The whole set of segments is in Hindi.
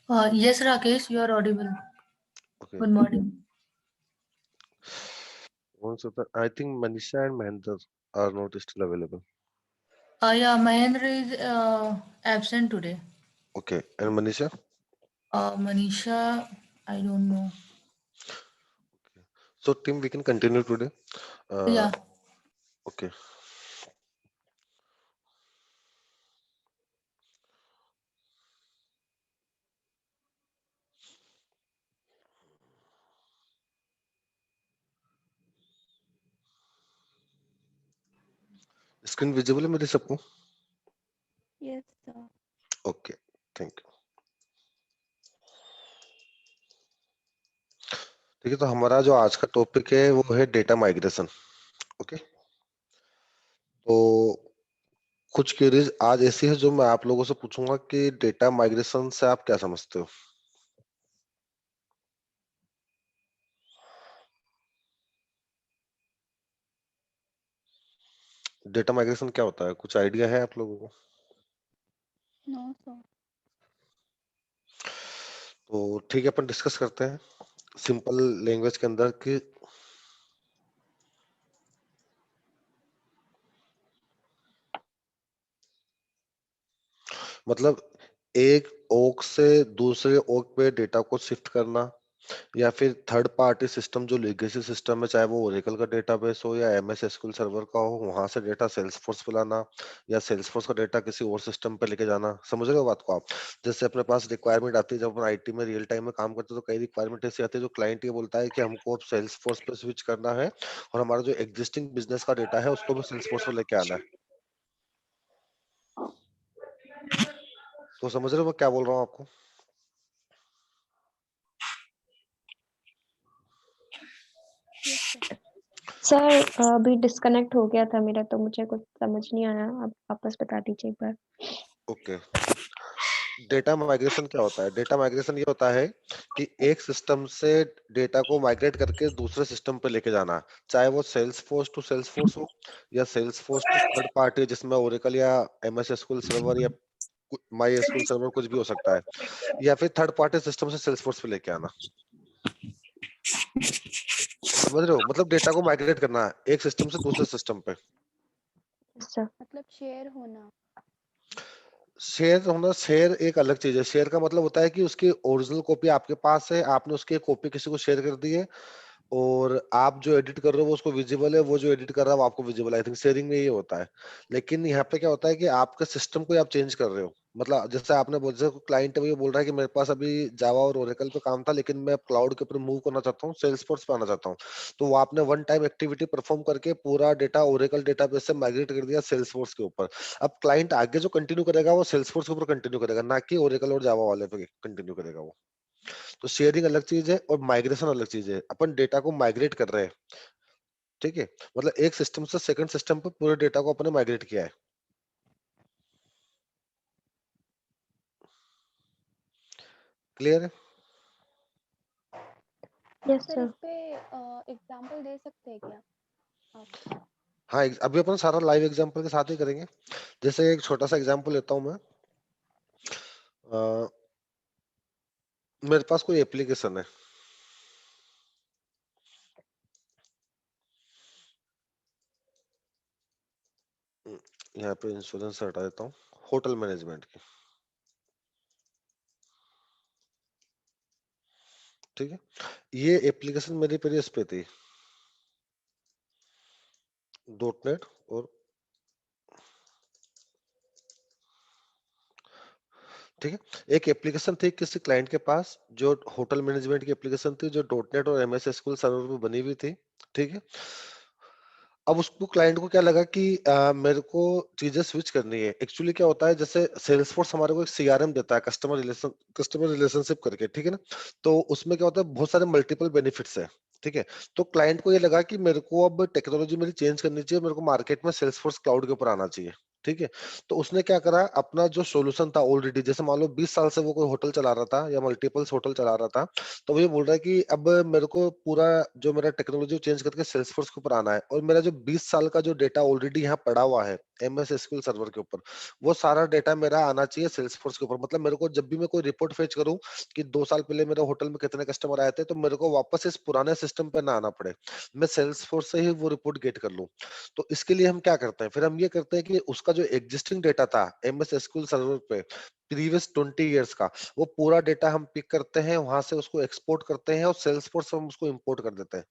Yes, Rakesh, you are audible. Okay. Good morning. Also, I think Manisha and Mahendra are not still available. Yeah, Mahendra is absent today. Okay. And Manisha? Manisha, I don't know. So, team, we can continue today. Uh, Yeah, okay. Screen visible है मेरी सबको? Yes, sir. Okay, thank you. ठीक है, तो हमारा जो आज का टॉपिक है वो है डेटा माइग्रेशन। ओके, तो कुछ क्वेरीज आज ऐसी है जो मैं आप लोगों से पूछूंगा कि डेटा माइग्रेशन से आप क्या समझते हो। डेटा माइग्रेशन क्या होता है, कुछ आइडिया है आप लोगों को? No, sir. तो ठीक है, अपन डिस्कस करते हैं सिंपल लैंग्वेज के अंदर कि मतलब एक ओक से दूसरे ओक पे डेटा को शिफ्ट करना, या फिर थर्ड पार्टी सिस्टम जो लेगेसी सिस्टम है, चाहे वो ओरेकल का डेटाबेस हो या एमएस एसक्यूएल सर्वर का हो, वहां से डेटा सेल्सफोर्स पे लाना, या सेल्सफोर्स का डेटा किसी और सिस्टम पे लेके जाना। समझ रहे हो बात को आप? जैसे अपने पास रिक्वायरमेंट आती है, जब अपन आईटी में रियल टाइम में काम करते हैं तो कई रिक्वायरमेंट ऐसी आती है जो क्लाइंट ये बोलता है कि हमको अब सेल्सफोर्स पे स्विच करना है और हमारा जो एग्जिस्टिंग बिजनेस का डेटा है उसको भी सेल्सफोर्स पे लेके आना है। तो समझ रहे हो मैं क्या बोल रहा हूँ आपको? Yes, sir. सर अभी डिस्कनेक्ट हो गया था मेरा, तो मुझे कुछ समझ नहीं आया। आप वापस बता दीजिए एक बार। ओके, डेटा माइग्रेशन क्या होता है? डेटा माइग्रेशन ये होता है कि एक सिस्टम से डेटा को माइग्रेट करके दूसरे सिस्टम पे लेके जाना, चाहे वो Salesforce to Salesforce हो या Salesforce to third party जिसमें ओरेकल या एमएस एसक्यूएल सर्वर या माई एसक्यूएल सर्वर कुछ भी हो सकता है, या फिर थर्ड पार्टी सिस्टम से सेल्स फोर्स पे लेके आना। समझ रहे हो? मतलब डेटा को माइग्रेट करना है एक सिस्टम से दूसरे सिस्टम पे। सर मतलब शेयर होना। शेयर होना, शेयर एक अलग चीज है। शेयर का मतलब होता है कि उसकी ओरिजिनल कॉपी आपके पास है, आपने उसकी एक कॉपी किसी को शेयर कर दी है, और आप जो एडिट कर रहे हो वो उसको विजिबल है, वो जो एडिट कर रहा है वो आपको विजिबल है। आई थिंक शेयरिंग में ये होता है। लेकिन यहाँ पे क्या होता है कि आपके सिस्टम को आप चेंज कर रहे हो। मतलब जैसे आपने बोल, जैसे क्लाइंट है वो ये बोल रहा है कि मेरे पास अभी जावा और ओरेकल पे काम था लेकिन मैं क्लाउड के ऊपर मूव करना चाहता हूँ, सेल्सफोर्स पे आना चाहता हूँ। तो वो आपने वन टाइम एक्टिविटी परफॉर्म करके पूरा डेटा ओरेकल डेटाबेस से माइग्रेट कर दिया सेल्सफोर्स के ऊपर। अब क्लाइंट आगे जो कंटिन्यू करेगा वो सेल्सफोर्स के ऊपर कंटिन्यू करेगा, ना कि ओरेकल और जावा वाले पे कंटिन्यू करेगा वो। तो शेयरिंग अलग चीज है और माइग्रेशन अलग चीज है। अपन डेटा को माइग्रेट कर रहे हैं, ठीक है? मतलब एक सिस्टम से सेकंड सिस्टम पे पूरे डेटा को अपने माइग्रेट किया है। क्लियर है? Yes sir, sir. इस पे एग्जांपल दे सकते हैं क्या आप? हाँ, अभी अपन सारा लाइव एग्जांपल के साथ ही करेंगे। जैसे एक छोटा सा एग्जांपल लेता हूं मैं। अ, मेरे पास कोई एप्लीकेशन है, यहाँ पे इंश्योरेंस हटा देता हूँ, होटल मैनेजमेंट की, ठीक है? ये एप्लीकेशन मेरी पेज पे थी, डॉटनेट और, ठीक है? एक एप्लीकेशन थी किसी क्लाइंट के पास जो होटल मैनेजमेंट की एप्लीकेशन थी, जो डॉटनेट और एमएस एसक्यूएल सर्वर पे बनी हुई थी, ठीक है? अब उसको क्लाइंट को क्या लगा कि मेरे को चीजें स्विच करनी है। एक्चुअली क्या होता है, जैसे सेल्सफोर्स हमारे को एक सीआरएम देता है, कस्टमर रिलेशनशिप करके, ठीक है ना? तो उसमें क्या होता है, बहुत सारे मल्टीपल बेनिफिट्स है, ठीक है? तो क्लाइंट को ये लगा कि मेरे को अब टेक्नोलॉजी मेरी चेंज करनी चाहिए, मेरे को मार्केट में सेल्सफोर्स क्लाउड के ऊपर आना चाहिए, ठीक है? तो उसने क्या करा, अपना जो सॉल्यूशन था ऑलरेडी, जैसे मान लो 20 साल से वो कोई होटल चला रहा था या मल्टीपल्स होटल चला रहा था, तो वो ये बोल रहा है कि अब मेरे को पूरा जो मेरा टेक्नोलॉजी चेंज करके सेल्सफोर्स के ऊपर आना है, और मेरा जो 20 साल का जो डेटा ऑलरेडी यहाँ पड़ा हुआ है MS SQL सर्वर के ऊपर, वो सारा डेटा मेरा आना चाहिए सेल्सफोर्स के ऊपर। मतलब मेरे को जब भी मैं कोई रिपोर्ट फेच करूं कि 2 साल पहले मेरे होटल में कितने कस्टमर आए थे, तो मेरे को वापस इस पुराने सिस्टम पे ना आना पड़े, मैं सेल्सफोर्स से ही वो रिपोर्ट गेट कर लूं। तो इसके लिए हम क्या करते हैं, फिर हम ये करते हैं कि उसका जो एग्जिस्टिंग डेटा था MS SQL सर्वर पे प्रीवियस 20 ईयर्स का, वो पूरा डेटा हम पिक करते हैं, वहां से उसको एक्सपोर्ट करते हैं और सेल्सफोर्स से हम उसको इंपोर्ट कर देते हैं।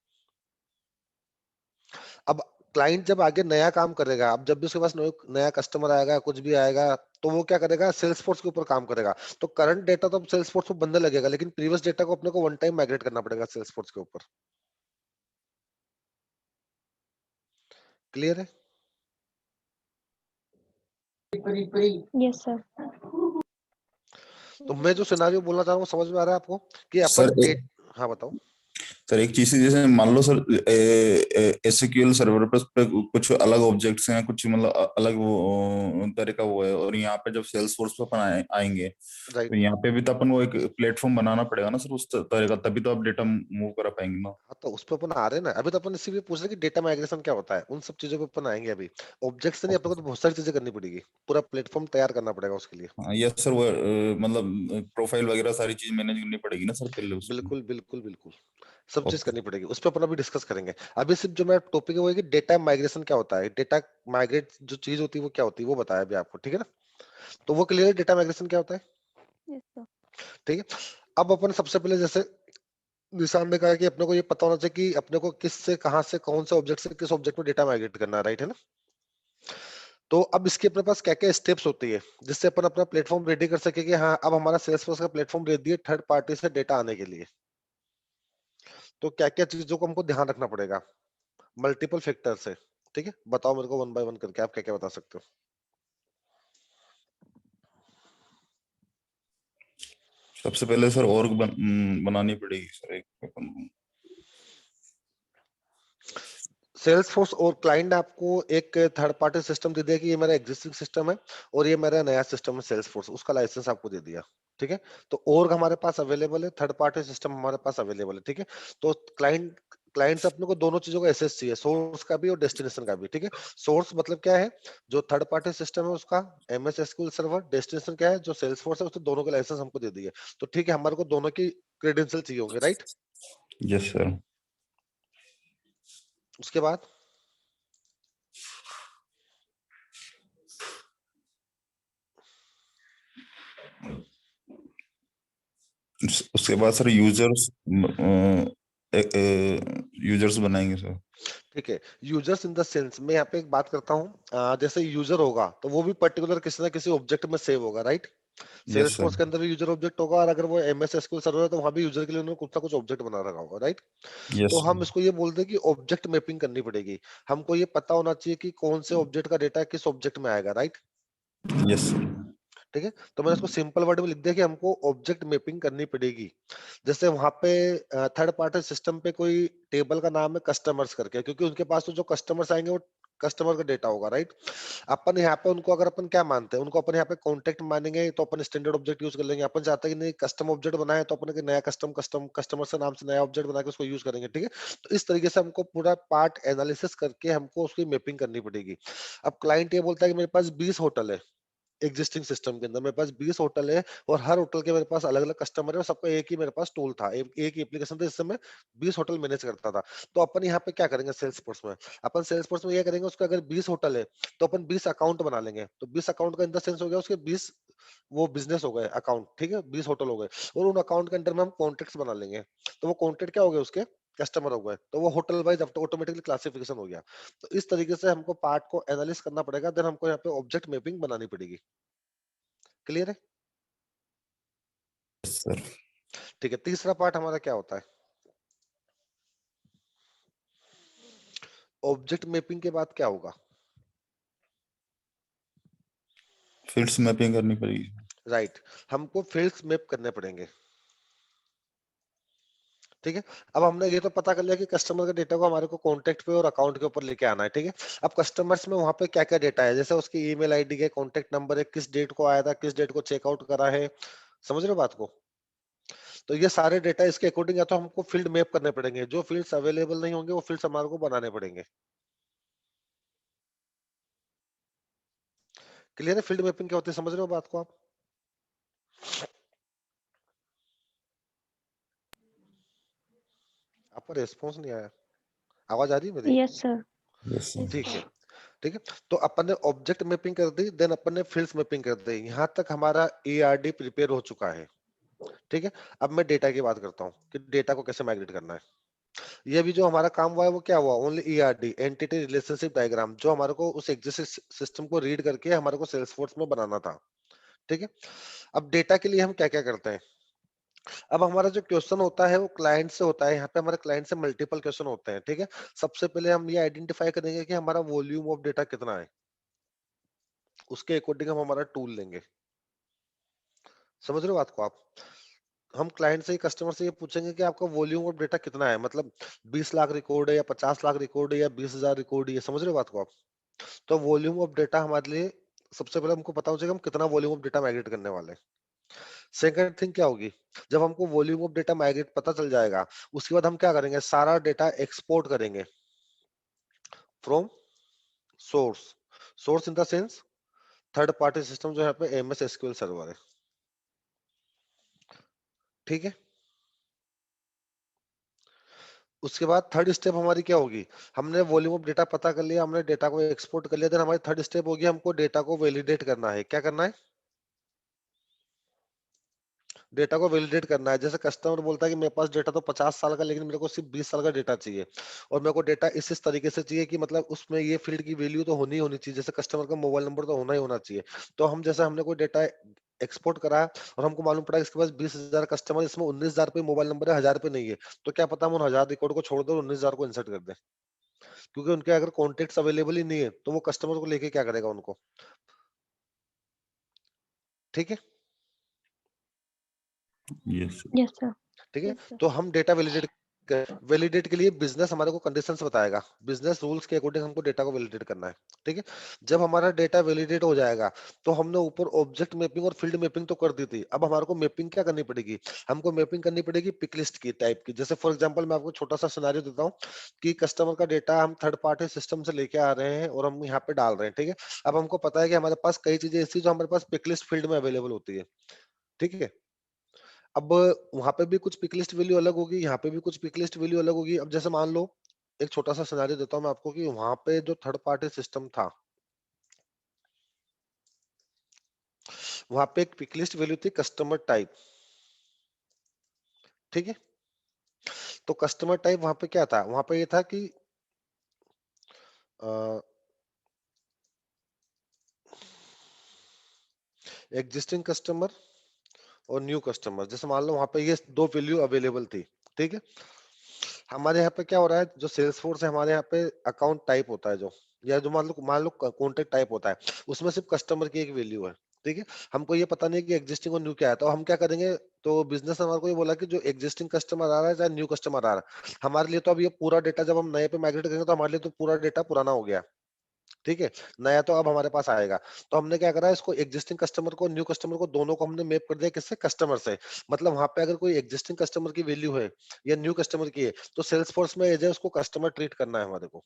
अब क्लाइंट जब आगे नया काम करेगा, अब जब भी उसके पास नया कस्टमर आएगा, कुछ भी आएगा, तो वो क्या करेगा, सेल्सफोर्स के ऊपर काम करेगा। तो करंट डेटा तो सेल्सफोर्स में बनने लगेगा, लेकिन प्रीवियस डेटा को अपने को वन टाइम माइग्रेट करना पड़ेगा सेल्सफोर्स के ऊपर। क्लियर है? Yes sir. तो मैं जो सिनारियो बोलना चाह रहा हूँ समझ में आ रहा है आपको कि सर अपन डेट। हाँ बताओ। सर एक चीज है, जैसे मान लो सर एसक्यूएल सर्वर पे कुछ अलग ऑब्जेक्ट्स हैं, कुछ मतलब अलग वो तरह का वो है, और यहाँ पे जब सेल्स फोर्स पे अपन आएंगे, तो राइट। यहाँ पे भी तो अपन वो एक प्लेटफॉर्म बनाना पड़ेगा ना सर उस तरह का, तभी तो आप डेटा मूव कर पाएंगे ना। हाँ, तो उस पर अपन आ रहे हैं ना, अभी तो अपन इसी पे पूछ रहे हैं कि डेटा माइग्रेशन क्या होता है, उन सब चीजों पे अपन आएंगे अभी। ऑब्जेक्ट्स नहीं, अपने को तो बहुत सारी चीजें करनी पड़ेगी, पूरा प्लेटफॉर्म तैयार करना पड़ेगा उसके लिए। हाँ यस सर, वो मतलब प्रोफाइल वगैरह सारी चीज मैनेज करनी पड़ेगी ना सर पहले उसकी। बिल्कुल बिल्कुल बिल्कुल, सब चीज ओके। करनी पड़ेगी, उस पर अपन अभी डिस्कस करेंगे। अभी सिर्फ जो मेरा टॉपिक है वो है कि डेटा माइग्रेशन क्या होता है, डेटा माइग्रेट जो चीज होती है वो क्या होती है, वो बताया अभी आपको, ठीक है ना? तो वो क्लियर है, डेटा माइग्रेशन क्या होता है। Yes sir. ठीक है। अब अपन सबसे पहले जैसे निशान ने कहा कि अपने को ये पता होना चाहिए कि अपने को किस से कहां से कौन से ऑब्जेक्ट से किस ऑब्जेक्ट में डेटा माइग्रेट करना है, राइट है ना? तो अब इसके अपने पास क्या क्या स्टेप्स होती है जिससे अपन अपना प्लेटफॉर्म रेडी कर सके कि हाँ अब हमारा सेल्सफोर्स का प्लेटफॉर्म रेडी है थर्ड पार्टी से डेटा आने के लिए। तो क्या क्या चीजों को हमको ध्यान रखना पड़ेगा, मल्टीपल फैक्टर से। ठीक है, बताओ मेरे को वन बाय वन करके आप क्या क्या बता सकते हो। सबसे पहले सर org बनानी पड़ेगी सर एक अपन को। सेल्स फोर्स और क्लाइंट ने आपको एक थर्ड पार्टी सिस्टम दे दिया कि ये मेरा एग्जिस्टिंग सिस्टम है और ये मेरा नया सिस्टम है सेल्स फोर्स, उसका लाइसेंस आपको दे दिया। ठीक है, तो org हमारे पास अवेलेबल है, थर्ड पार्टी सिस्टम हमारे पास अवेलेबल है। ठीक है, तो क्लाइंट से अपने को दोनों चीजों का एसेस चाहिए, सोर्स का भी और डेस्टिनेशन का भी। ठीक है, सोर्स मतलब क्या है, जो थर्ड पार्टी सिस्टम है उसका MS SQL सर्वर, डेस्टिनेशन क्या है जो सेल्स फोर्स है, उसके दोनों के लाइसेंस हमको दे दिए। तो ठीक है, हमारे को दोनों की क्रेडेंशियल चाहिए होंगे, राइट? Yes sir. उसके बाद उसके बाद सर यूजर्स बनाएंगे सर। ठीक है, यूजर्स इन द सेंस मैं यहाँ पे एक बात करता हूँ, जैसे यूजर होगा तो वो भी पर्टिकुलर किसी ना किसी ऑब्जेक्ट में सेव होगा, right? Yes sales sir. Force के अंदर भी यूजर ऑब्जेक्ट होगा, और अगर वो MS SQL सर्वर है तो वहां भी यूजर के लिए उन्होंने कुछ ना कुछ ऑब्जेक्ट बना रखा होगा, राइट? तो यस हम इसको ये बोलते हैं कि ऑब्जेक्ट मैपिंग करनी पड़ेगी। हमको ये पता होना चाहिए कि कौन से ऑब्जेक्ट का डेटा किस ऑब्जेक्ट में आएगा, राइट? यस ठीक है, तो मैंने इसको सिंपल वर्ड में लिख दिया कि हमको ऑब्जेक्ट मैपिंग करनी पड़ेगी। जैसे वहां पे थर्ड पार्टी सिस्टम पे कोई टेबल का नाम है कस्टमर्स करके, क्योंकि उनके पास तो जो कस्टमर्स आएंगे वो कस्टमर का डेटा होगा, राइट? अपन यहाँ पे उनको अगर अपन क्या मानते हैं, उनको अपन यहाँ पे कॉन्टेक्ट मानेंगे तो अपन स्टैंडर्ड ऑब्जेक्ट यूज कर लेंगे। अपन चाहते हैं कि नहीं कस्टम ऑब्जेक्ट बनाए तो अपन एक नया कस्टमर से नाम से नया ऑब्जेक्ट बना के उसको यूज करेंगे। ठीक है, तो इस तरीके से हमको पूरा पार्ट एनालिसिस करके हमको उसकी मैपिंग करनी पड़ेगी। अब क्लाइंट ये बोलता है कि मेरे पास 20 होटल है, एग्जिस्टिंग सिस्टम के अंदर मेरे पास 20 होटल है और हर होटल के मेरे पास अलग अलग कस्टमर है और सबका एक ही मेरे पास टूल था, एक ही एप्लीकेशन था जिससे मैं 20 होटल मैनेज करता था। तो अपन यहाँ पे क्या करेंगे सेल्स फोर्स में, अपन सेल्स फोर्स में ये करेंगे, उसका अगर 20 होटल है तो अपन 20 अकाउंट बना लेंगे। तो 20 अकाउंट का इन द सेंस हो गया उसके 20 वो बिजनेस हो गए अकाउंट। ठीक है, 20 होटल हो गए और उन अकाउंट के अंदर में हम कॉन्ट्रैक्ट्स बना लेंगे। तो वो कॉन्ट्रैक्ट क्या हो गए, उसके कस्टमर हो गए, तो वो होटल वाइज ऑटोमेटिकली क्लासिफिकेशन हो गया। तो इस तरीके से हमको पार्ट को एनालिस करना पड़ेगा, देन हमको यहाँ पे ऑब्जेक्ट मैपिंग बनानी पड़ेगी। क्लियर है? सर। ठीक है, तीसरा पार्ट हमारा क्या होता है, ऑब्जेक्ट मैपिंग के बाद क्या होगा? फील्ड्स मैपिंग करनी पड़ेगी। राइट, हमको फील्ड्स मैप करने पड़ेंगे। ठीक है, अब हमने ये तो पता कर लिया कि कस्टमर का डेटा को हमारे को कॉन्टेक्ट पे और अकाउंट के ऊपर लेके आना है। ठीक है, अब कस्टमर्स में वहां पे क्या क्या डेटा है, जैसे उसकी ईमेल आईडी है, कॉन्टेक्ट नंबर है, किस डेट को आया था, किस डेट को चेकआउट करा है। समझ रहे हो बात को? तो ये सारे डेटा इसके अकॉर्डिंग या तो हमको फील्ड मैप करने पड़ेंगे, जो फील्ड्स अवेलेबल नहीं होंगे वो फील्ड्स हमारे को बनाने पड़ेंगे। क्लियर है फील्ड मैपिंग क्या होती है, समझ रहे हो बात को आप? आपका रेस्पॉन्स नहीं आया, आवाज आ रही है मेरी? Yes sir. Yes sir. Yes, ठीक sir. है, ठीक है। तो अपन ने ऑब्जेक्ट मैपिंग कर दी, देन अपन ने फील्ड्स मैपिंग कर दी, यहाँ तक हमारा ERD प्रिपेयर हो चुका है। ठीक है, अब मैं डेटा की बात करता हूँ कि डेटा को कैसे माइग्रेट करना है। ये भी जो हमारा काम हुआ है वो क्या हुआ, only ERD, entity relationship diagram, जो हमारे को उस एग्जिस्टिंग सिस्टम को रीड करके हमारे को सेल्सफोर्स में बनाना था। ठीक है, अब डेटा के लिए हम क्या क्या करते हैं। अब हमारा जो क्वेश्चन होता है वो क्लाइंट से होता है, यहाँ पे हमारे क्लाइंट से मल्टीपल क्वेश्चन होते हैं। ठीक है, सबसे पहले हम ये आइडेंटिफाई करेंगे कि हमारा वॉल्यूम ऑफ डेटा कितना है, उसके अकॉर्डिंग हम हमारा टूल लेंगे। समझ रहे हो बात को आप? हम क्लाइंट से, कस्टमर से ये पूछेंगे कि आपका वॉल्यूम ऑफ डेटा कितना है, मतलब 20 लाख रिकॉर्ड है या 50 लाख रिकॉर्ड है या 20,000 रिकॉर्ड है, समझ रहे हो बात को आप? तो वॉल्यूम ऑफ डेटा हमारे लिए सबसे पहले हमको पता हो चाहिए कि हम कितना वॉल्यूम ऑफ डेटा माइग्रेट करने वाले हैं। सेकंड थिंग क्या होगी, जब हमको वॉल्यूम ऑफ डेटा माइग्रेट पता चल जाएगा, उसके बाद हम क्या करेंगे, सारा डेटा एक्सपोर्ट करेंगे from source. Source in the sense third party system, जो यहाँ पे MS SQL सर्वर है। ठीक है, उसके बाद थर्ड स्टेप हमारी क्या होगी, हमने वॉल्यूम ऑफ डेटा पता कर लिया, हमने डेटा को एक्सपोर्ट कर लिया, देन हमारी थर्ड स्टेप होगी हमको डेटा को वैलिडेट करना है। क्या करना है, डेटा को वैलिडेट करना है। जैसे कस्टमर बोलता है कि मेरे पास डेटा तो 50 साल का, लेकिन मेरे को सिर्फ 20 साल का डेटा चाहिए, और मेरे को डेटा इस तरीके से चाहिए कि मतलब उसमें ये फील्ड की वैल्यू तो होनी होनी चाहिए, जैसे कस्टमर का मोबाइल नंबर तो होना ही होना चाहिए। तो हम जैसे हमने कोई डेटा एक्सपोर्ट करा और हमको मालूम पड़ा कि इसके पास 20,000 कस्टमर, इसमें 19,000 पे मोबाइल नंबर है, 1,000 पे नहीं है, तो क्या पता हम उन 1,000 रिकॉर्ड को छोड़ दें और 19,000 को इंसर्ट कर दें, क्योंकि उनके अगर कॉन्टेक्ट अवेलेबल ही नहीं है तो वो कस्टमर को लेके क्या करेगा उनको। ठीक है, यस सर। Yes sir. ठीक है। Yes, sir. तो हम डेटा वैलिडेट के लिए बिजनेस हमारे को कंडीशंस बताएगा, बिजनेस रूल्स के अकॉर्डिंग हमको डेटा को वैलिडेट करना है। ठीक है, जब हमारा डेटा वैलिडेट हो जाएगा तो हमने ऊपर ऑब्जेक्ट मैपिंग और फील्ड मैपिंग तो कर दी थी, अब हमारे को मैपिंग क्या करनी पड़ेगी, हमको मैपिंग करनी पड़ेगी पिक लिस्ट की टाइप की। जैसे फॉर एग्जांपल मैं आपको छोटा सा सिनेरियो देता हूँ कि कस्टमर का डेटा हम थर्ड पार्टी सिस्टम से लेके आ रहे हैं और हम यहाँ पे डाल रहे हैं। ठीक है, अब हमको पता है कि हमारे पास कई चीजें ऐसी जो हमारे पास पिक लिस्ट फील्ड में अवेलेबल होती है। ठीक है, अब वहां पे भी कुछ पिक लिस्ट वैल्यू अलग होगी, यहाँ पे भी कुछ पिक लिस्ट वैल्यू अलग होगी। अब जैसे मान लो, एक छोटा सा सिनेरियो देता हूं मैं आपको कि वहां पे जो थर्ड पार्टी सिस्टम था, वहां पे एक पिक लिस्ट वैल्यू थी कस्टमर टाइप। ठीक है, तो कस्टमर टाइप वहां पे क्या था, वहां पे ये था कि एग्जिस्टिंग कस्टमर और न्यू कस्टमर, जैसे मान लो वहां पे ये दो वैल्यू अवेलेबल थी। ठीक है, हमारे यहाँ पे क्या हो रहा है, जो सेल्स फोर्स है हमारे यहाँ पे अकाउंट टाइप होता है जो, या जो मान लो कॉन्टेक्ट टाइप होता है, उसमें सिर्फ कस्टमर की एक वैल्यू है। ठीक है, हमको ये पता नहीं कि एग्जिस्टिंग और न्यू क्या है, तो हम क्या करेंगे, तो बिजनेस हमारे को ये बोला कि जो एग्जिस्टिंग कस्टमर आ रहा है चाहे न्यू कस्टमर आ रहा है, हमारे लिए तो अब ये पूरा डेटा जब हम नए पे माइग्रेट करेंगे तो हमारे लिए तो पूरा डेटा पुराना हो गया। ठीक है, नया तो अब हमारे पास आएगा। तो हमने क्या करा, इसको एग्जिस्टिंग कस्टमर को न्यू कस्टमर को दोनों को हमने मैप कर दिया, किससे, कस्टमर से। मतलब वहां पे अगर कोई एग्जिस्टिंग कस्टमर की वैल्यू है या न्यू कस्टमर की है, तो सेल्स फोर्स में एज ए उसको कस्टमर ट्रीट करना है हमारे को।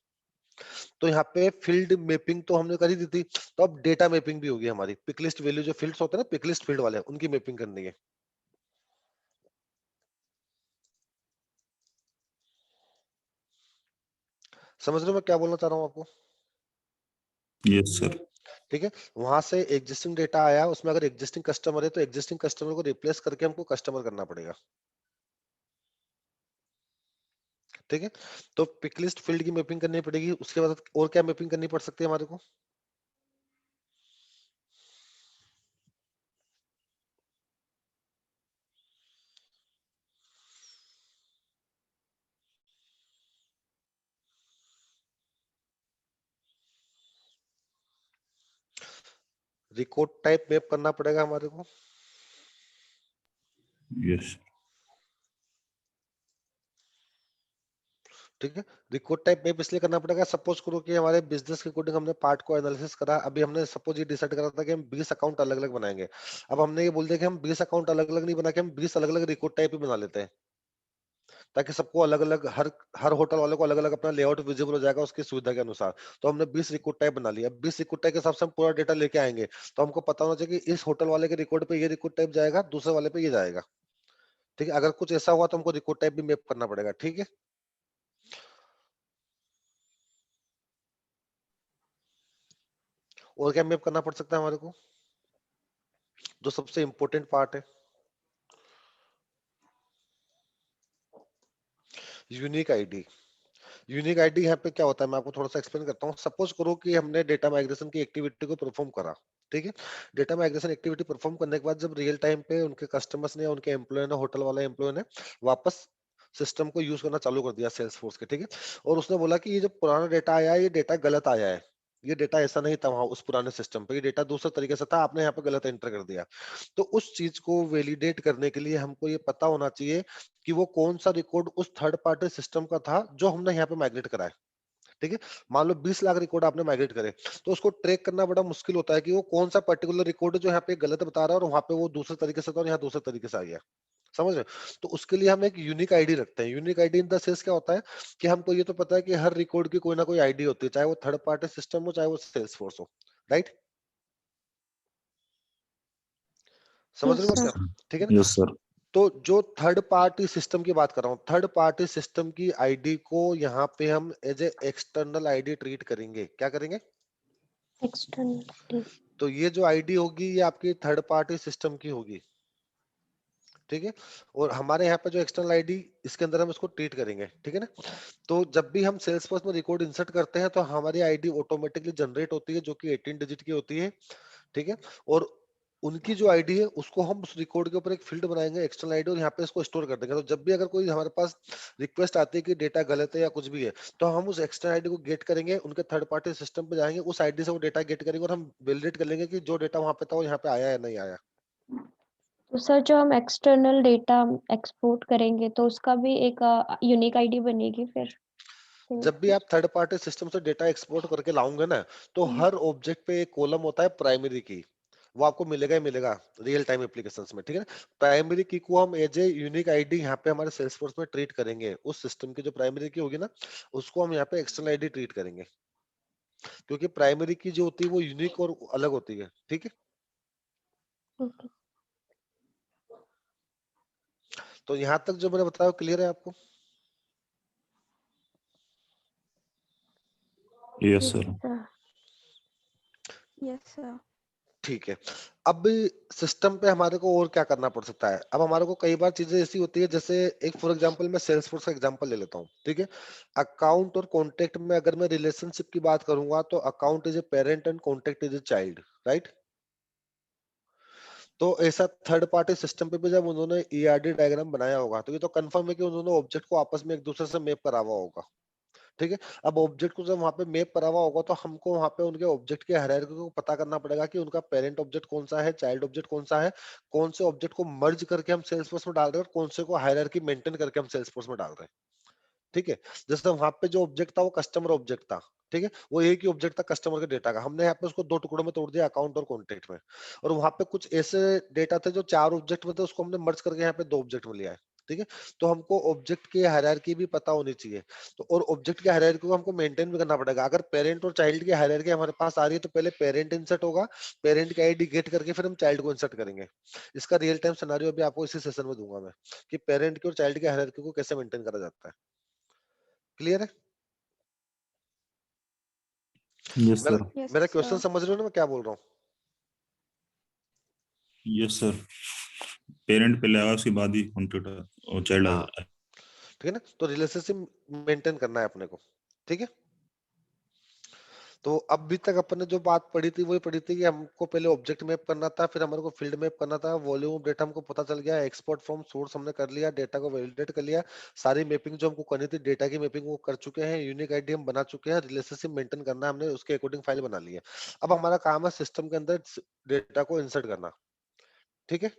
तो यहाँ पे फील्ड मैपिंग तो हमने कर ही दी थी, तो अब डेटा मैपिंग भी होगी हमारी, पिकलिस्ट वैल्यू जो फील्ड्स होते हैं ना, पिकलिस्ट फील्ड वाले, उनकी मैपिंग करनी है। समझ रहे हो मैं क्या बोलना चाह रहा हूँ आपको? Yes sir. ठीक है, वहां से एग्जिस्टिंग डेटा आया, उसमें अगर एग्जिस्टिंग कस्टमर है तो एग्जिस्टिंग कस्टमर को रिप्लेस करके हमको कस्टमर करना पड़ेगा। ठीक है, तो पिकलिस्ट फील्ड की मैपिंग करनी पड़ेगी, उसके बाद और क्या मैपिंग करनी पड़ सकती है हमारे को, रिकॉर्ड टाइप मैप करना पड़ेगा हमारे को। यस ठीक है, रिकॉर्ड टाइप मैप इसलिए करना पड़ेगा, सपोज करो कि हमारे बिजनेस के अकॉर्डिंग हमने पार्ट को एनालिसिस करा, अभी हमने सपोज ये डिसाइड करा था कि हम 20 अकाउंट अलग अलग बनाएंगे। अब हमने ये बोल दिया कि हम 20 अकाउंट अलग अलग नहीं बना के हम 20 अलग अलग रिकॉर्ड टाइप ही बना लेते हैं। ताकि सबको अलग अलग, हर होटल वाले को अलग अलग अपना लेआउट विजिबल हो जाएगा उसकी सुविधा के अनुसार। तो हमने 20 रिकॉर्ड टाइप बना लिया। 20 रिकॉर्ड टाइप के हिसाब से हम पूरा डेटा लेके आएंगे, तो हमको पता होना चाहिए कि इस होटल वाले के रिकॉर्ड पे ये रिकॉर्ड टाइप जाएगा, दूसरे वाले पे ये जाएगा। ठीक है, अगर कुछ ऐसा हुआ तो हमको रिकॉर्ड टाइप भी मैप करना पड़ेगा। ठीक है, और क्या मैप करना पड़ सकता है हमारे को, जो सबसे इंपॉर्टेंट पार्ट है, यूनिक आईडी। यूनिक आईडी यहाँ पे क्या होता है, मैं आपको थोड़ा सा एक्सप्लेन करता हूँ। सपोज करो कि हमने डेटा माइग्रेशन की एक्टिविटी को परफॉर्म करा। ठीक है, डेटा माइग्रेशन एक्टिविटी परफॉर्म करने के बाद जब रियल टाइम पे उनके कस्टमर्स ने, उनके एम्प्लॉय ने, होटल वाले एम्प्लॉय ने वापस सिस्टम को यूज करना चालू कर दिया सेल्स फोर्स के। ठीक है, और उसने बोला कि ये जो पुराना डेटा आया है ये डेटा गलत आया है, ये डेटा ऐसा नहीं था वहां उस पुराने सिस्टम पे, ये डेटा दूसरे तरीके से था, आपने यहाँ पे गलत एंटर कर दिया। तो उस चीज को वैलिडेट करने के लिए हमको ये पता होना चाहिए कि वो कौन सा रिकॉर्ड उस थर्ड पार्टी सिस्टम का था जो हमने यहाँ पे माइग्रेट करा है। ठीक है, मान लो 20 लाख रिकॉर्ड आपने माइग्रेट करे, तो उसको ट्रैक करना बड़ा मुश्किल होता है कि वो कौन सा पर्टिकुलर रिकॉर्ड है जो यहाँ पे गलत बता रहा है और वहां पे वो दूसरे तरीके से था और यहाँ दूसरे तरीके से आ गया। समझ रहे हो? तो उसके लिए हम एक यूनिक आईडी रखते हैं। Unique ID in the sense क्या होता है कि हमको ये तो पता है कि हर रिकॉर्ड की कोई ना कोई आईडी होती है, चाहे वो थर्ड पार्टी सिस्टम हो चाहे वो सेल्स फोर्स हो। राइट, समझ रहे यस हो सर। क्या? ठीक है ना? Yes sir. तो जो थर्ड पार्टी सिस्टम की बात कर रहा हूँ, थर्ड पार्टी सिस्टम की आईडी को यहाँ पे हम as a external ID treat करेंगे। क्या करेंगे? एक्सटर्नल। तो ये जो आईडी होगी ये आपकी थर्ड पार्टी सिस्टम की होगी। ठीक है, और हमारे यहाँ पे जो एक्सटर्नल आईडी, इसके अंदर हम इसको ट्रीट करेंगे। ठीक है ना? तो जब भी हम सेल्सफोर्स में रिकॉर्ड इंसर्ट करते हैं तो हमारी आईडी ऑटोमेटिकली जनरेट होती है जो कि 18 डिजिट की होती है। ठीक है, और उनकी जो आईडी है उसको हम उस रिकॉर्ड के ऊपर एक फील्ड बनाएंगे एक्सटर्नल आईडी, और यहाँ पे इसको स्टोर कर देंगे। तो जब भी अगर कोई हमारे पास रिक्वेस्ट आती है कि डेटा गलत है या कुछ भी है, तो हम उस एक्सटर्नल आईडी को गेट करेंगे, उनके थर्ड पार्टी सिस्टम पे जाएंगे, उस आईडी से वो डेटा गेट करेंगे और हम वैलिडेट कर लेंगे कि जो डेटा वहां पे था वो यहाँ पे आया या नहीं आया। तो सर जो हम एक्सटर्नल डेटा एक्सपोर्ट करेंगे तो उसका भी एक यूनिक आईडी बनेगी फिर? जब भी आप थर्ड पार्टी सिस्टम से डेटा एक्सपोर्ट करके लाओगे ना, तो हर ऑब्जेक्ट पे एक कॉलम होता है प्राइमरी की, वो आपको मिलेगा ही मिलेगा रियल टाइम एप्लीकेशंस में। ठीक है, प्राइमरी की को हम एज ए यूनिक आईडी यहाँ पे हमारे सेल्सफोर्स में ट्रीट करेंगे। उस सिस्टम की जो प्राइमरी की होगी ना, उसको हम यहाँ पे एक्सटर्नल आईडी ट्रीट करेंगे, क्योंकि प्राइमरी की जो होती है वो यूनिक और अलग होती है। ठीक है, ओके। तो यहाँ तक जो मैंने बताया क्लियर है आपको? Yes yes sir. Sir. Yes sir. ठीक है, अब सिस्टम पे हमारे को और क्या करना पड़ सकता है? अब हमारे को कई बार चीजें ऐसी होती है, जैसे एक फॉर एग्जांपल मैं सेल्सफोर्स का एग्जांपल ले लेता हूँ। ठीक है, अकाउंट और कॉन्टेक्ट में अगर मैं रिलेशनशिप की बात करूंगा तो account is a parent and contact is a child. Right, तो ऐसा थर्ड पार्टी सिस्टम पे भी जब उन्होंने ईआरडी डायग्राम बनाया होगा तो ये तो कंफर्म है कि उन्होंने ऑब्जेक्ट को आपस में एक दूसरे से मैप करा हुआ होगा। ठीक है, अब ऑब्जेक्ट को जब वहां पे मैप करा हुआ होगा तो हमको वहां पे उनके ऑब्जेक्ट के हायरार्की को पता करना पड़ेगा कि उनका पेरेंट ऑब्जेक्ट कौन सा है, चाइल्ड ऑब्जेक्ट कौन सा है, कौन से ऑब्जेक्ट को मर्ज करके हम सेल्सफोर्स में डाल रहे हैं और कौन से को हायरार्की मेंटेन करके हम सेल्सफोर्स में डाल रहे हैं। ठीक है, जैसे वहां पे जो ऑब्जेक्ट था वो कस्टमर ऑब्जेक्ट था। ठीक है, वो एक ही ऑब्जेक्ट था कस्टमर के डेटा का, हमने यहाँ पे उसको दो टुकड़ों में तोड़ दिया, अकाउंट और कॉन्टेक्ट में। और वहां पे कुछ ऐसे डेटा थे जो चार ऑब्जेक्ट में थे, उसको हमने मर्ज करके यहाँ पे दो ऑब्जेक्ट में लिया है। ठीक है, तो हमको ऑब्जेक्ट की हायरार्की भी पता होनी चाहिए। तो और ऑब्जेक्ट की हायरार्की को हमको मेंटेन भी करना पड़ेगा। अगर पेरेंट और चाइल्ड की हायरार्की हमारे पास आ रही है तो पहले पेरेंट इंसर्ट होगा, पेरेंट की आईडी गेट करके फिर हम चाइल्ड को इंसर्ट करेंगे। इसका रियल टाइम सिनेरियो भी आपको इसी सेशन में दूंगा मैं, कि पेरेंट की और चाइल्ड की हायरार्की को कैसे मेंटेन करा जाता है। क्लियर है? यस मेरा सर। यस मेरा क्वेश्चन सर। समझ रहे हो ना मैं क्या बोल रहा हूँ? Yes sir. पेरेंट पहले आया उसके बाद ही कॉन्टेक्ट और चाइल्ड हाँ, आता है। ठीक है ना, तो रिलेशनशिप मेंटेन करना है अपने को। ठीक है, तो अभी तक अपन ने जो बात पढ़ी थी वही पढ़ी थी कि हमको पहले ऑब्जेक्ट मैप करना था, फिर हमारे को फील्ड मैप करना था, वॉल्यूम ऑफ डेटा हमको पता चल गया, एक्सपोर्ट फ्रॉम सोर्स हमने कर लिया, डेटा को वैलिडेट कर लिया, सारी मैपिंग जो हमको करनी थी डेटा की मैपिंग वो कर चुके हैं, यूनिक आईडी हम बना चुके हैं, रिलेशनशिप मेंटेन करना है हमने, उसके अकॉर्डिंग फाइल बना ली है। अब हमारा काम है सिस्टम के अंदर डेटा को इंसर्ट करना। ठीक है,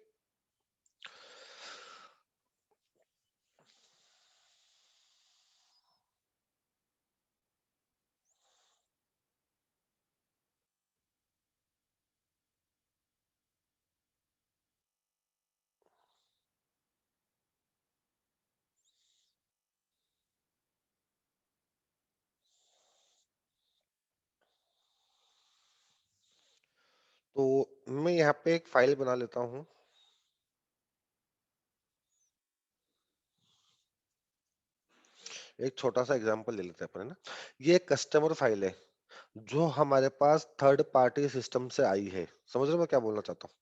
तो मैं यहाँ पे एक फाइल बना लेता हूँ। एक छोटा सा एग्जांपल ले लेते हैं अपन, है ना। ये एक कस्टमर फाइल है जो हमारे पास थर्ड पार्टी सिस्टम से आई है। समझ रहे हो मैं क्या बोलना चाहता हूँ?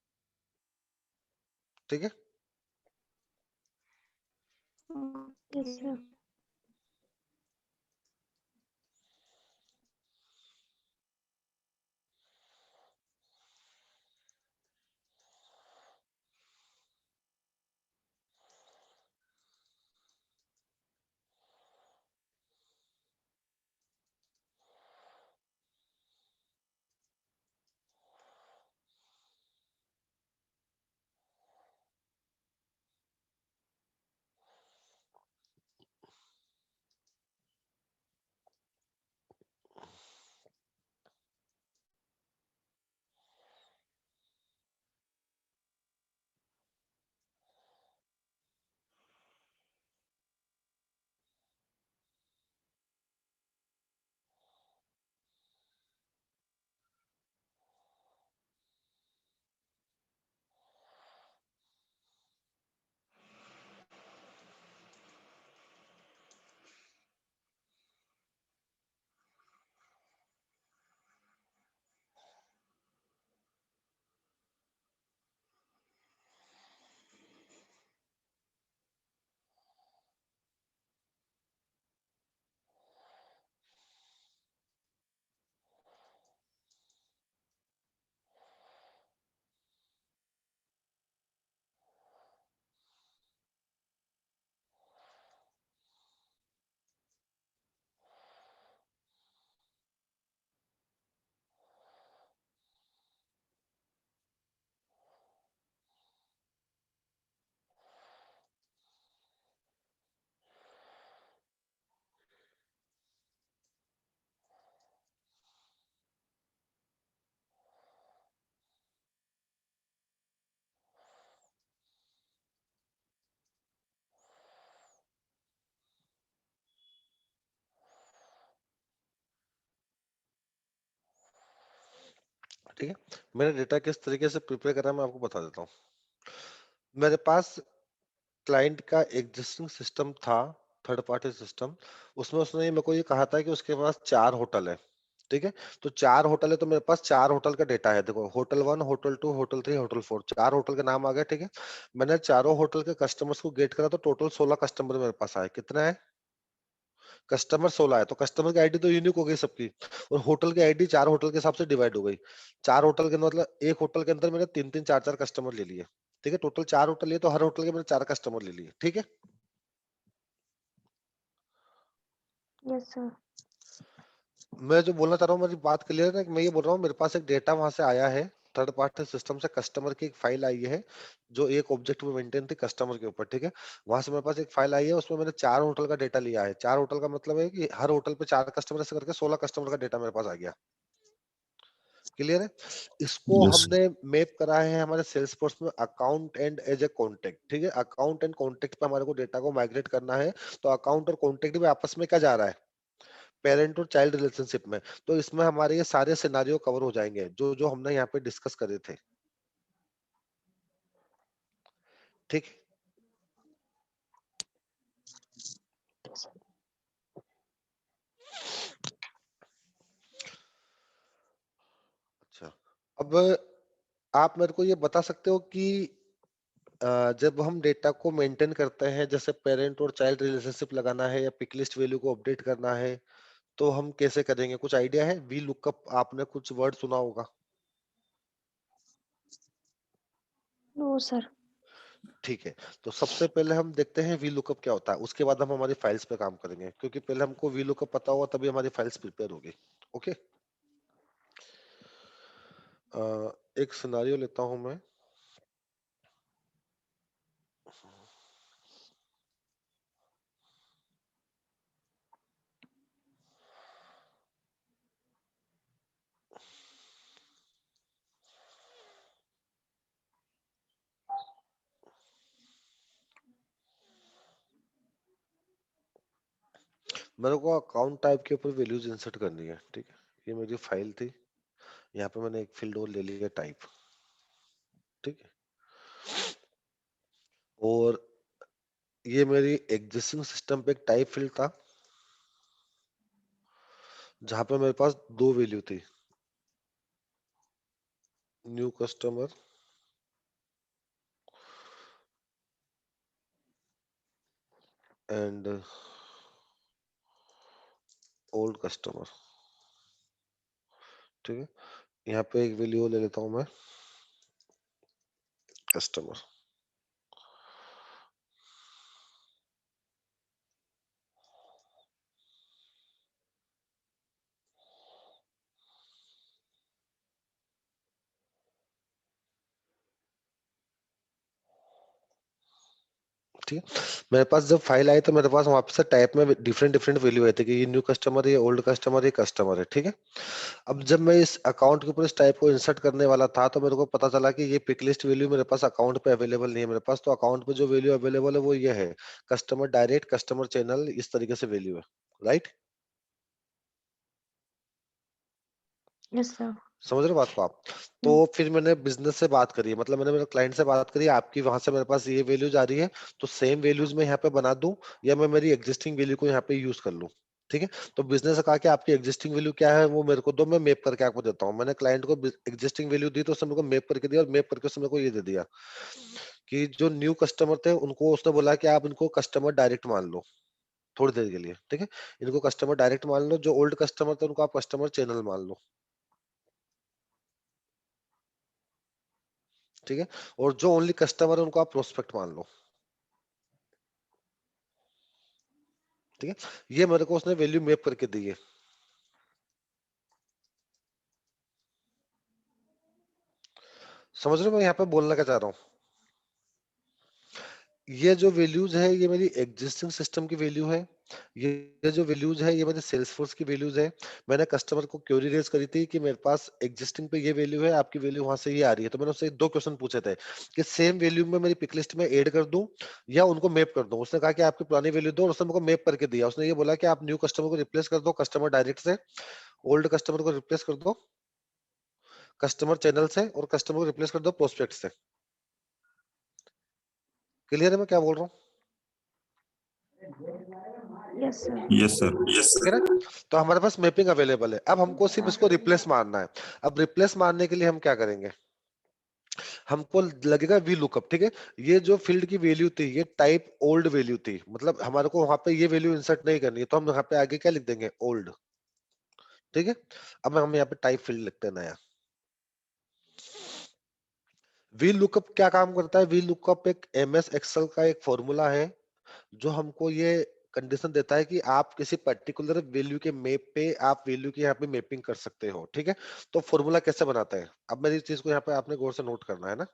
ठीक है। Yes sir. ठीक है। मैंने डेटा किस तरीके से प्रिपेयर करा मैं आपको बता देता हूँ। मेरे पास क्लाइंट का एग्जिस्टिंग सिस्टम था, थर्ड पार्टी सिस्टम। उसमें उसने मेरे को ये कहा था कि उसके पास 4 होटल है। ठीक है। तो 4 होटल है तो मेरे पास 4 होटल का डेटा है। देखो, hotel 1, hotel 2, hotel 3, hotel 4, 4 hotel के नाम आ गए। ठीक है। मैंने चारों होटल के कस्टमर्स को गेट करा तो टोटल 16 कस्टमर मेरे पास आए। कितना है? कस्टमर 16 है। तो कस्टमर की आईडी तो यूनिक हो गई सबकी, और होटल की आईडी 4 होटल के हिसाब से डिवाइड हो गई। 4 होटल के मतलब एक होटल के अंदर मैंने 3-3, 4-4 कस्टमर ले लिए। ठीक है। टोटल 4 होटल लिए तो हर होटल के मैंने 4 कस्टमर ले लिए। ठीक है। Yes sir. मैं जो बोलना चाह रहा हूँ, मेरी बात क्लियर है कि मैं ये बोल रहा हूँ मेरे पास एक डेटा वहां से आया है, थर्ड पार्टी सिस्टम से कस्टमर की एक फाइल आई है जो एक ऑब्जेक्ट में मेंटेन थी कस्टमर के ऊपर। ठीक है। वहां से मेरे पास एक फाइल आई है, उसमें मैंने 4 होटल का डेटा लिया है। 4 होटल का मतलब है कि हर होटल पे 4 कस्टमर से करके 16 कस्टमर का डेटा मेरे पास आ गया। क्लियर है? इसको यस हमने मैप करा है हमारे सेल्स फोर्स में account and as a contact. ठीक है। अकाउंट एंड कॉन्टेक्ट पे हमारे को डेटा को माइग्रेट करना है। तो अकाउंट और कॉन्टेक्ट में आपस में क्या जा रहा है? पेरेंट और चाइल्ड रिलेशनशिप में। तो इसमें हमारे ये सारे सिनारियो कवर हो जाएंगे जो जो हमने यहाँ पे डिस्कस करे थे। ठीक है? अच्छा। अब आप मेरे को ये बता सकते हो कि जब हम डेटा को मेंटेन करते हैं, जैसे पेरेंट और चाइल्ड रिलेशनशिप लगाना है या पिक लिस्ट वैल्यू को अपडेट करना है, तो हम कैसे करेंगे? कुछ आइडिया है? वी लुकअप आपने कुछ वर्ड सुना होगा। No sir. ठीक है। तो सबसे पहले हम देखते हैं वी लुकअप क्या होता है, उसके बाद हम हमारी फाइल्स पे काम करेंगे, क्योंकि पहले हमको वी लुकअप पता होगा तभी हमारी फाइल्स प्रिपेयर होगी। ओके। एक सिनारियो लेता हूं मैं। मेरे को अकाउंट टाइप के ऊपर वैल्यूज इंसर्ट करनी है। ठीक है। ये मेरी फाइल थी। यहाँ पे मैंने एक फील्ड और ले लिया टाइप, ठीक है। और ये मेरी एग्जिस्टिंग सिस्टम पे एक टाइप फील्ड था जहां पे मेरे पास दो वैल्यू थी, new customer and old customer, ठीक है। यहाँ पे एक वैल्यू ले लेता हूं मैं, कस्टमर। ठीक है, मेरे पास जब फाइल आई तो मेरे पास वहां पे से टाइप में डिफरेंट डिफरेंट वैल्यू आए थे कि ये न्यू कस्टमर है, ये ओल्ड कस्टमर है, ये कस्टमर है, ठीक है। अब जब मैं इस अकाउंट के ऊपर इस टाइप को इंसर्ट करने वाला था तो मेरे को पता चला कि ये पिक लिस्ट वैल्यू मेरे पास अकाउंट पे अवेलेबल नहीं है। मेरे पास तो अकाउंट पे जो वैल्यू अवेलेबल है वो ये है, कस्टमर डायरेक्ट, कस्टमर चैनल, इस तरीके से वैल्यू है, राइट। Yes sir. समझ रहे हो बात को आप? तो फिर मैंने बिजनेस से बात करी, मतलब मैंने मेरे क्लाइंट से बात करी, आपकी वहां से मेरे पास ये वैल्यूज आ रही है, तो सेम वैल्यूज मैं यहाँ पे बना दूं या मैं मेरी एग्जिस्टिंग वैल्यू को यहाँ पे यूज कर लूं, ठीक है। तो बिजनेस ने कहा कि आपकी एग्जिस्टिंग वैल्यू क्या है वो मेरे को दो, मैं मैप करके आपको देता हूँ। मैंने क्लाइंट को एग्जिस्टिंग वैल्यू दी तो उसने मेरे को मैप करके दिया, और मैप करके उसने मेरे को ये दे दिया कि जो न्यू कस्टमर थे उनको उसने बोला कि आप इनको कस्टमर डायरेक्ट मान लो थोड़ी देर के लिए, ठीक है। इनको कस्टमर डायरेक्ट मान लो, जो ओल्ड कस्टमर थे उनको आप कस्टमर चैनल मान लो, ठीक है। और जो ओनली कस्टमर है उनको आप प्रोस्पेक्ट मान लो, ठीक है। ये मेरे को उसने वैल्यू मैप करके दी है। समझ रहे हो मैं यहाँ पे बोलना क्या चाह रहा हूँ? ये जो वैल्यूज है ये मेरी एग्जिस्टिंग सिस्टम की वैल्यू है, ये जो वैल्यूज है ये मेरे सेल्सफोर्स की वैल्यूज है। मैंने कस्टमर को क्वेरी रेज करी थी कि मेरे पास एग्जिस्टिंग पे ये वैल्यू है, आपकी वैल्यू वहां से ये आ रही है, तो मैंने उससे दो क्वेश्चन पूछे थे कि सेम वैल्यू में मेरी पिक लिस्ट में ऐड कर दूं या उनको मैप कर दूं। उसने कहा कि आपकी पुरानी वैल्यू दो, और उसने मेरे को मैप करके दिया। उसने ये बोला कि आप न्यू कस्टमर को रिप्लेस कर दो कस्टमर डायरेक्ट से, ओल्ड कस्टमर को रिप्लेस कर दो कस्टमर चैनल से, और कस्टमर को रिप्लेस कर दो प्रोस्पेक्ट से। क्लियर है मैं क्या बोल रहा हूँ? Yes sir. Yes sir. ठीक है ना? तो हमारे पास मैपिंग अवेलेबल है, अब हमको सिर्फ इसको रिप्लेस मारना है। अब रिप्लेस मारने के लिए हम क्या करेंगे, हमको लगेगा वी लुकअप, ठीक है। ये जो फील्ड की वैल्यू थी ये टाइप ओल्ड वैल्यू थी, मतलब हमारे को वहां पे ये वैल्यू इंसर्ट नहीं करनी है, तो हम यहाँ पे आगे क्या लिख देंगे, ओल्ड, ठीक है। अब हम यहाँ पे टाइप फील्ड लिखते हैं नया। वी लुकअप क्या काम करता है, वी लुकअप एक एमएस एक्सेल का एक फॉर्मूला है जो हमको ये कंडीशन देता है कि आप किसी पर्टिकुलर वैल्यू के मैप पे आप वैल्यू की यहाँ पे मैपिंग कर सकते हो, ठीक है। तो फॉर्मूला कैसे बनाता है, अब मेरी चीज को यहाँ पे आपने गौर से नोट करना है ना।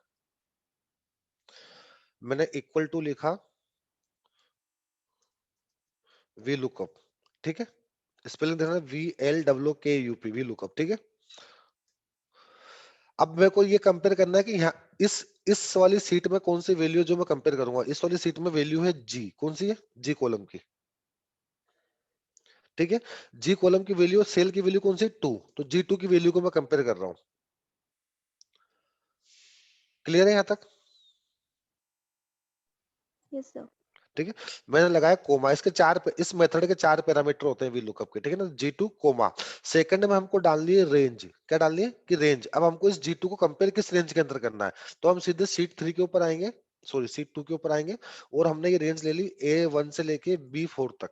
मैंने इक्वल टू लिखा वी लुकअप, ठीक है। स्पेलिंग देखना, VLWKUP, वी लुकअप, ठीक है। अब मेरे को ये कंपेयर करना है कि यहाँ इस वाली सीट में कौन सी वैल्यू जो मैं कंपेयर करूंगा, इस वाली सीट में वैल्यू है जी, कौन सी है, जी कॉलम की, ठीक है। जी कॉलम की वैल्यू, सेल की वैल्यू कौन सी, 2, तो G2 की वैल्यू को मैं कंपेयर कर रहा हूं। क्लियर है यहां तक? Yes sir. ठीक है। मैंने लगाया कोमा, इसके इस मेथड के 4 पैरामीटर होते हैं वी लुकअप के, ठीक है ना। G2 कोमा, सेकंड में हमको डालनी है रेंज, क्या डालनी है कि रेंज। अब हमको इस G2 को कंपेयर किस रेंज के अंदर करना है, तो हम सीधे सीट 3 के ऊपर आएंगे, सॉरी सीट 2 के ऊपर आएंगे, और हमने ये रेंज ले ली A1 से लेके B4 तक,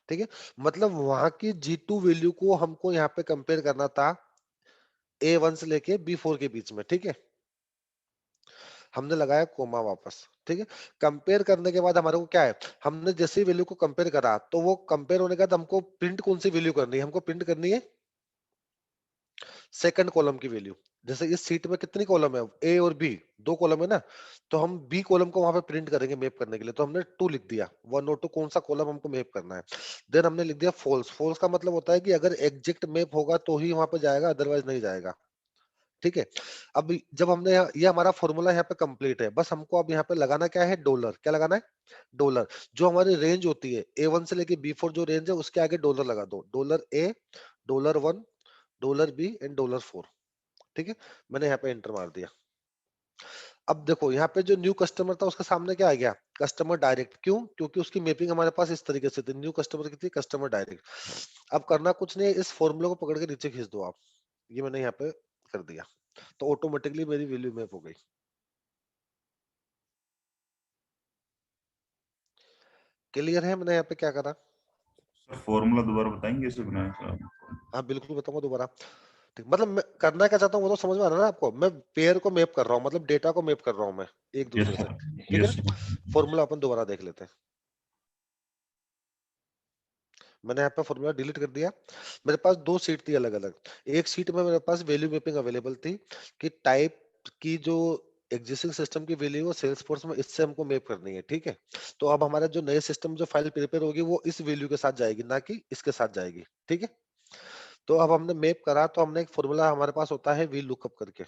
ठीक है। मतलब वहां की G2 वैल्यू को हमको यहाँ पे कंपेयर करना था A1 से लेके B4 के बीच में, ठीक है। हमने लगाया कोमा वापस, ठीक है। कंपेयर करने के बाद हमारे को क्या है, हमने जैसे वैल्यू को कंपेयर करा तो वो कंपेयर होने के बाद हमको प्रिंट कौन सी वैल्यू करनी है, हमको प्रिंट करनी है सेकंड कॉलम की वैल्यू। जैसे इस सीट में कितनी कॉलम है, ए और बी, दो कॉलम है ना, तो हम बी कॉलम को वहां पे प्रिंट करेंगे मैप करने के लिए, तो हमने 2 लिख दिया, 1 और 2 कौन सा कॉलम हमको मैप करना है। देन हमने लिख दिया फॉल्स, फॉल्स का मतलब होता है कि अगर एग्जैक्ट मैप होगा तो ही वहां पे जाएगा, अदरवाइज नहीं जाएगा, ठीक है। अब जब हमने ये हमारा फॉर्मूला यहाँ पे कंप्लीट है, बस हमको अब यहाँ पे लगाना क्या है, डॉलर, क्या लगाना है, डॉलर। जो हमारी रेंज होती है A1 से लेके B4 जो रेंज है उसके आगे डॉलर लगा दो, $A, $1, $B एंड $4। ठीक है, मैंने यहाँ पे एंटर मार दिया। अब देखो यहाँ पे जो न्यू कस्टमर था उसके सामने क्या आ गया, कस्टमर डायरेक्ट। क्यों? क्योंकि उसकी मैपिंग हमारे पास इस तरीके से थी, न्यू कस्टमर की थी कस्टमर डायरेक्ट। अब करना कुछ नहीं है, इस फॉर्मूला को पकड़ के नीचे खींच दो आप, ये मैंने यहाँ पे कर दिया, तो ऑटोमेटिकली मेरी वैल्यू मैप हो गई। क्लियर है मैंने यहाँ पे क्या करा? सर फॉर्मूला दोबारा बताएंगे इसे बनाया सर आप? हाँ बिल्कुल बताऊंगा दोबारा। ठीक, मतलब मैं करना क्या चाहता हूँ वो तो समझ में आ रहा है ना आपको। मैं पेयर को मैप कर रहा हूँ, मतलब डेटा को मैप कर रहा हूँ मैं एक यस दूसरे से। सर, ठीक है यस ना? सर। फॉर्मूला अपन दोबारा देख लेते हैं। मैंने यहाँ पे फॉर्मूला डिलीट कर दिया। मेरे पास दो सीट थी अलग अलग। एक सीट में मेरे पास वैल्यू मैपिंग अवेलेबल थी कि टाइप की जो एग्जिस्टिंग सिस्टम की वैल्यू है सेल्स फोर्स में इससे हमको मैप करनी है। ठीक है, तो अब हमारा जो नए सिस्टम जो फाइल प्रिपेयर होगी वो इस वैल्यू के साथ जाएगी, ना कि इसके साथ जाएगी। ठीक है, तो अब हमने मैप करा तो हमने एक फॉर्मूला हमारे पास होता है वी लुकअप करके।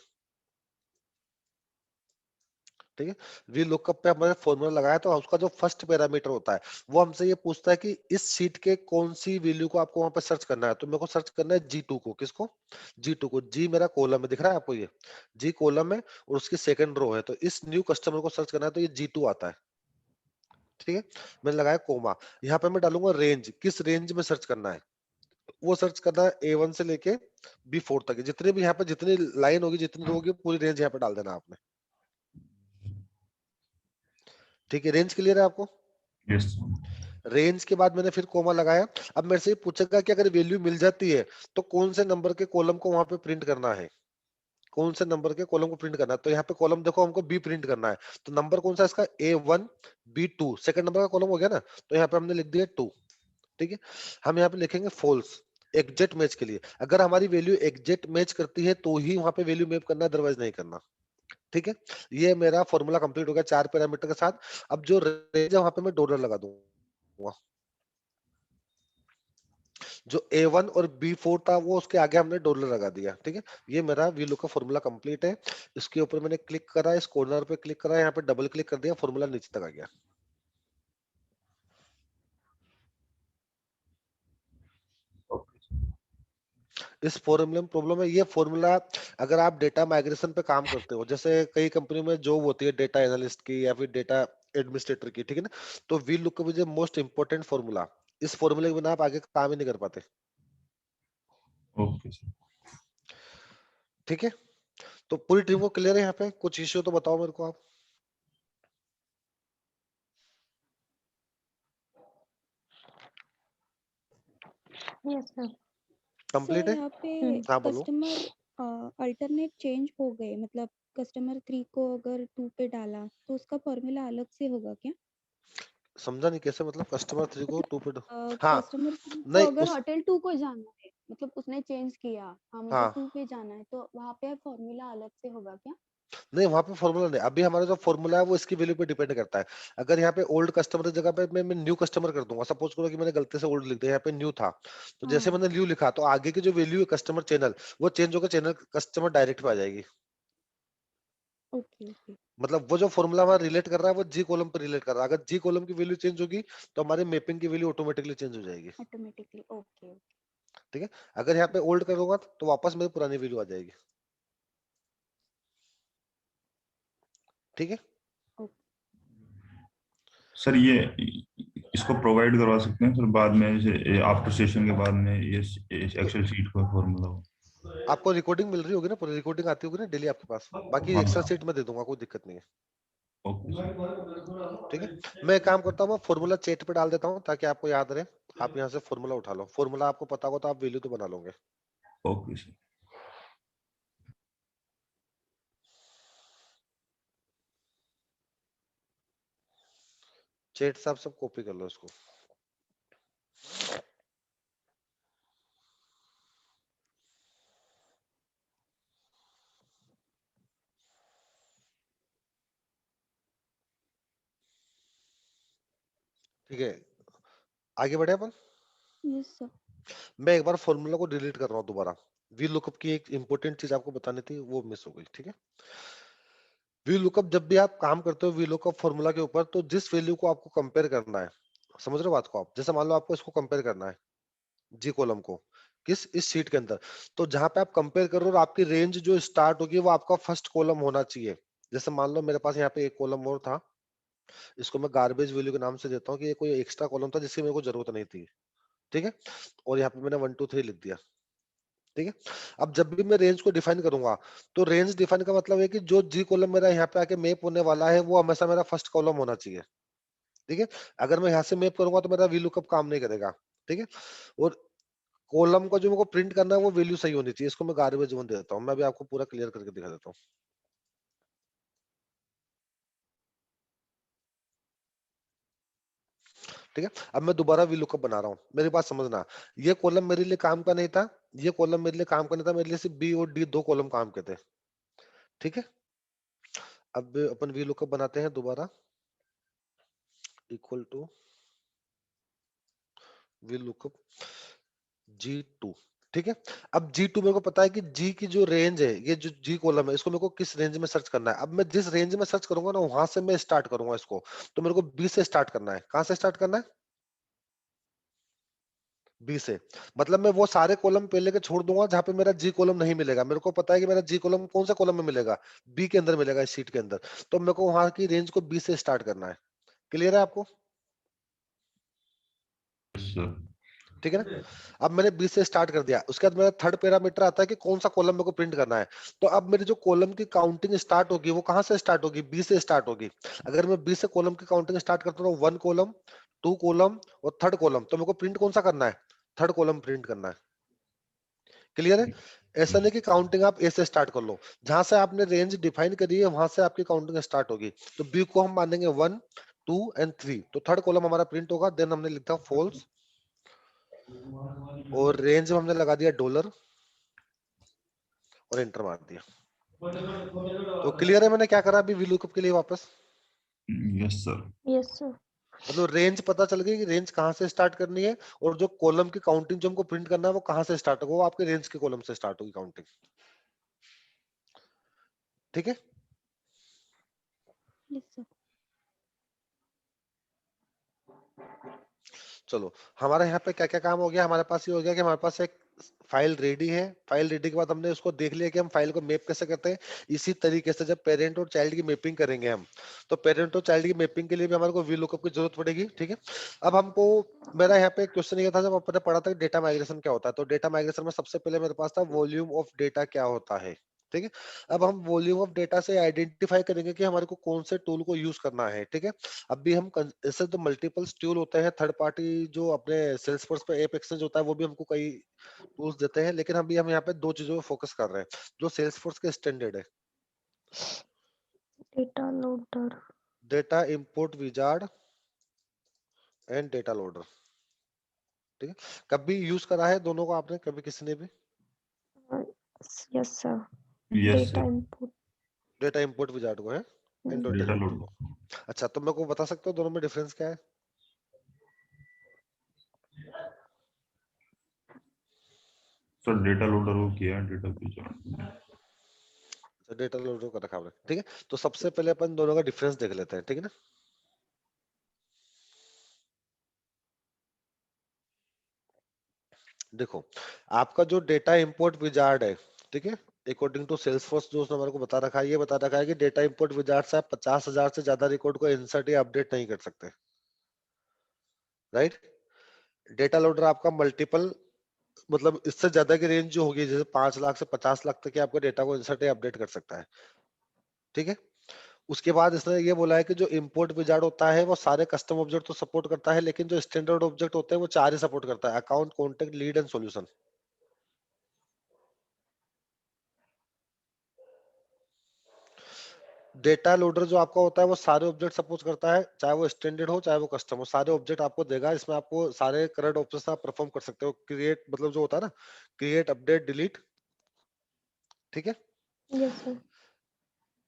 ठीक है, वी लुकअप पे हमने फॉर्मूला लगाया तो उसका जो फर्स्ट पैरामीटर होता है वो हमसे ये पूछता है कि इस शीट के कौन सी वैल्यू को आपको वहां पे सर्च करना है। तो मेरे को सर्च करना है G2 को। किसको? G2 को। जी मेरा कॉलम में दिख रहा है आपको, ये जी कॉलम है और उसकी सेकंड रो है, तो इस न्यू कस्टमर को सर्च करना है तो ये G2 आता है। ठीक है, मैंने लगाया कोमा। यहाँ पे मैं डालूंगा रेंज, किस रेंज में सर्च करना है। वो सर्च करना है A1 से लेके B4 तक, जितने भी यहाँ पे जितनी लाइन होगी जितनी रो होगी पूरी रेंज यहाँ पे डाल देना आपने। ठीक है, रेंज क्लियर है आपको? Yes sir. रेंज के बाद मैंने फिर कोमा लगाया। अब मेरे से ये पूछेगा कि अगर वैल्यू मिल जाती है तो कौन से नंबर के कॉलम को वहां पे प्रिंट करना है, कौन से नंबर के कॉलम को प्रिंट करना है। तो यहाँ पे कॉलम देखो हमको बी प्रिंट करना है, तो नंबर कौन सा है इसका? A1 B2, सेकंड नंबर का कॉलम हो गया ना, तो यहाँ पे हमने लिख दिया 2। ठीक है, हम यहाँ पे लिखेंगे फॉल्स एग्जैक्ट मैच के लिए। अगर हमारी वैल्यू एग्जैक्ट मैच करती है तो ही वहां पे वैल्यू मैप करना, अदरवाइज नहीं करना। ठीक है, ये मेरा फॉर्मूला कंप्लीट हो गया 4 पैरामीटर के साथ। अब जो रेंज है वहां पे मैं डॉलर लगा दूंगा। जो A1 और B4 था वो उसके आगे हमने डॉलर लगा दिया। ठीक है, ये मेरा वीलू का फॉर्मूला कंप्लीट है। इसके ऊपर मैंने क्लिक करा, इस कॉर्नर पे क्लिक करा, यहाँ पे डबल क्लिक कर दिया, फॉर्मूला नीचे तक आ गया। इस फॉर्मूले में प्रॉब्लम है, ये फॉर्मूला अगर आप डेटा माइग्रेशन पे काम करते हो, जैसे कई कंपनी में जॉब होती है डेटा एनालिस्ट की या फिर डेटा एडमिनिस्ट्रेटर की, ठीक है ना, तो we look is a most important formula. इस फॉर्मूले के बिना आप आगे काम ही नहीं कर पाते। Okay sir. ठीक है, तो पूरी टीम को क्लियर है? यहाँ पे कुछ इश्यू तो बताओ मेरे को आप। Yes sir. कंप्लीट सर है? यहाँ पे हाँ बोलो। कस्टमर अल्टरनेट चेंज हो गए, मतलब कस्टमर 3 को अगर 2 पे डाला तो उसका फॉर्मूला अलग से होगा क्या? समझा नहीं, कैसे मतलब कस्टमर 3 को मतलब 2 पे? हाँ, कस्टमर 3 को नहीं अगर उस, होटल 2 को जाना है, मतलब उसने चेंज किया, हाँ मुझे हाँ 2 पे जाना है, तो वहाँ पे फॉर्मूला अलग से होगा क्या? नहीं वहां पे फॉर्मूला नहीं, अभी हमारा जो फॉर्मूला है वो इसकी वैल्यू पे डिपेंड करता है। अगर यहाँ पे ओल्ड कस्टमर की जगह पे मैं न्यू कस्टमर कर दूंगा, सपोज करो कि मैंने गलती से ओल्ड लिख दिया, यहाँ पे न्यू था, तो हाँ जैसे हाँ, मैंने न्यू लिखा तो आगे की जो वैल्यू है कस्टमर चैनल वो चेंज होकर चैनल कस्टमर डायरेक्ट पे आ जाएगी। ओके ओके मतलब वो जो फॉर्मूला हमारा रिलेट कर रहा है वो जी कॉलम पर रिलेट कर रहा है। अगर जी कॉलम की वैल्यू चेंज होगी तो हमारी मैपिंग की वैल्यू ऑटोमेटिकली चेंज हो जाएगी। Automatically, okay okay. ठीक है, अगर यहाँ पे ओल्ड करूंगा तो वापस मेरी पुरानी वैल्यू आ जाएगी। ठीक है, सर ये इसको प्रोवाइड करवा सकते हैं सर बाद में, जैसे आफ्टर सेशन के बाद में ये तो एक्सेल शीट का फॉर्मूला हो। आपको रिकॉर्डिंग मिल रही होगी ना, पूरी रिकॉर्डिंग आती होगी ना डेली आपके पास, बाकी हाँ एक्स्ट्रा सर। सीट में दे दूंगा, कोई दिक्कत नहीं है। Okay sir. ठीक है, मैं एक काम करता हूँ फॉर्मूला चैट पे डाल देता हूँ ताकि आपको याद रहे। आप यहाँ से फॉर्मूला उठा लो, फॉर्मूला आपको पता होगा तो आप वैल्यू तो बना लोगे। Okay sir. चैट से आप सब कॉपी कर लो इसको। ठीक है, आगे बढ़े अपन। Yes sir. मैं एक बार फॉर्मूला को डिलीट कर रहा हूँ दोबारा। वी लुकअप की एक इंपॉर्टेंट चीज आपको बतानी थी वो मिस हो गई। ठीक है, वी लुकअप जब भी आप काम करते हो वी लुकअप फॉर्मूला के ऊपर, तो जिस वैल्यू को आपको कंपेयर करना है, समझ रहे हो बात को आप, जैसे मान लो आपको इसको कंपेयर करना है जी कॉलम को, इस शीट के अंदर। तो जहां पे आप कंपेयर कर रहे हो और आपकी रेंज जो स्टार्ट होगी वो आपका फर्स्ट कॉलम होना चाहिए। जैसे मान लो मेरे पास यहाँ पे एक कॉलम और था, इसको मैं गार्बेज वैल्यू के नाम से देता हूँ कि ये कोई एक्स्ट्रा कॉलम था जिसकी मेरे को जरूरत नहीं थी, ठीक है। और यहाँ पे मैंने 1 2 3 लिख दिया, ठीक है। अब जब भी मैं रेंज को डिफाइन करूंगा, तो रेंज डिफाइन का मतलब है कि जो जी कॉलम मेरा यहाँ पे आके मैप होने वाला है वो हमेशा मेरा फर्स्ट कॉलम होना चाहिए, ठीक है। अगर मैं यहाँ से मैप करूंगा तो मेरा VLOOKUP काम नहीं करेगा, ठीक है। और कॉलम का जो मेरे को प्रिंट करना है वो वैल्यू सही होनी चाहिए। इसको मैं गार्बेज 1 दे देता हूँ। मैं अभी आपको पूरा क्लियर करके दिखा देता हूँ, ठीक है। अब मैं दोबारा VLOOKUP बना रहा हूँ, मेरी बात समझना। ये कॉलम मेरे लिए काम का नहीं था, ये कॉलम मेरे लिए काम का नहीं था, मेरे लिए सिर्फ बी और डी 2 कॉलम काम के थे, ठीक है। अब अपन VLOOKUP बनाते हैं दोबारा, इक्वल टू VLOOKUP G2, ठीक है। अब G2 मेरे को पता है कि G की जो रेंज है, ये जो G कॉलम है, इसको मेरे को किस रेंज में सर्च करना है। अब मैं जिस रेंज में सर्च करूंगा ना वहां से मैं स्टार्ट करूंगा इसको। तो मेरे को B से स्टार्ट करना है। कहां से स्टार्ट करना है? B से। मतलब मैं वो सारे कॉलम पहले के छोड़ दूंगा जहां पे मेरा G कॉलम नहीं मिलेगा। मेरे को पता है कि मेरा G कॉलम कौन सा कॉलम में मिलेगा, B के अंदर मिलेगा, इस शीट के अंदर। तो मेरे को वहां की रेंज को B से स्टार्ट करना है। क्लियर है आपको? ठीक है ना। अब मैंने 20 से स्टार्ट कर दिया, उसके बाद मेरा थर्ड पैरामीटर आता है कि कौन सा कॉलम मेरे को प्रिंट करना है। तो अब मेरी जो कॉलम की काउंटिंग स्टार्ट होगी वो कहां से स्टार्ट होगी? 20 से स्टार्ट होगी। अगर मैं 20 से कॉलम की काउंटिंग स्टार्ट करता हूँ, 1 कॉलम, 2 कॉलम और थर्ड कॉलम, तो मेरे को प्रिंट कौन सा करना है? थर्ड कॉलम प्रिंट करना है। क्लियर है? ऐसा नहीं कि काउंटिंग आप ए से स्टार्ट कर लो, जहां से आपने रेंज डिफाइन करी है वहां से आपकी काउंटिंग स्टार्ट होगी। तो बी को हम मानेंगे 1 2 एंड 3, तो थर्ड कॉलम हमारा प्रिंट होगा। देन हमने लिखा फॉल्स और रेंज में हमने लगा दिया $, और एंटर मार दिया। तो क्लियर है मैंने क्या करा अभी VLOOKUP के लिए वापस? Yes sir. Yes sir. मतलब रेंज पता चल गई कि रेंज कहां से स्टार्ट करनी है, और जो कॉलम की काउंटिंग जो हमको प्रिंट करना है वो कहां से स्टार्ट होगा, वो आपके रेंज के कॉलम से स्टार्ट होगी काउंटिंग, ठीक है। Yes sir. चलो, हमारे यहाँ पे क्या क्या काम हो गया। हमारे पास ये हो गया कि हमारे पास एक फाइल रेडी है। फाइल रेडी के बाद हमने उसको देख लिया कि हम फाइल को मैप कैसे करते हैं। इसी तरीके से जब पेरेंट और चाइल्ड की मैपिंग करेंगे हम, तो पेरेंट और चाइल्ड की मैपिंग के लिए भी हमारे को VLOOKUP की जरूरत पड़ेगी, ठीक है। अब हमको, मेरा यहाँ पे एक क्वेश्चन ये था जब आपने पढ़ा था डेटा माइग्रेशन क्या होता है, तो डेटा माइग्रेशन में सबसे पहले मेरे पास था वॉल्यूम ऑफ डेटा क्या होता है, ठीक है। अब हम वॉल्यूम ऑफ डेटा से आइडेंटिफाई करेंगे कि हमारे को कौन से टूल को यूज करना है, ठीक है। अब भी हम ऐसे तो मल्टीपल टूल होते हैं थर्ड पार्टी, जो अपने सेल्सफोर्स पे ऐप एक्सचेंज होता है वो भी हमको कई टूल्स देते हैं, लेकिन हम यहाँ पे 2 चीजों पे फोकस कर रहे हैं जो सेल्सफोर्स के स्टैंडर्ड है। Data loader. Data import wizard and data loader, ठीक है। कभी यूज करा है दोनों को आपने, कभी किसी ने भी? Yes sir. Yes data sir. Input. Data import wizard को है and data data loader load. को। अच्छा, तो मेरे को बता सकते हो दोनों में डिफरेंस क्या है? सर डेटा लोडर को किया है, डेटा फीचर। डेटा लोडर को रखा हमने, ठीक है। तो सबसे पहले अपन दोनों का डिफरेंस देख लेते हैं, ठीक है ना। देखो, आपका जो डेटा इंपोर्ट विजार्ड है, ठीक है, अकॉर्डिंग टू सेल्सफोर्स जो उसने हमारे को बता रखा है, ये बता रखा है कि डेटा इंपोर्ट विजार्ड से आप 50,000 से ज्यादा रिकॉर्ड को इंसर्ट या अपडेट नहीं कर सकते, राइट। डेटा लोडर आपका मल्टीपल, मतलब इससे ज्यादा की रेंज जो होगी, जैसे 5 लाख से 50 लाख तक के आपके डेटा को इंसर्ट या अपडेट कर सकता है, ठीक है। उसके बाद इसने ये बोला है कि जो इंपोर्ट विजार्ड होता है वो सारे कस्टम ऑब्जेक्ट तो सपोर्ट करता है, लेकिन जो स्टैंडर्ड ऑब्जेक्ट होते हैं वो 4 ही सपोर्ट करता है: account, contact, lead and solution. Data loader जो आपका होता है वो सारे ऑब्जेक्ट सपोर्ट करता है, चाहे वो स्टैंडर्ड हो चाहे वो कस्टम हो, सारे ऑब्जेक्ट आपको देगा। इसमें आपको सारे करंट ऑप्शंस आप परफॉर्म कर सकते हो, क्रिएट, मतलब जो होता है ना, क्रिएट, अपडेट, डिलीट, ठीक है। Yes sir.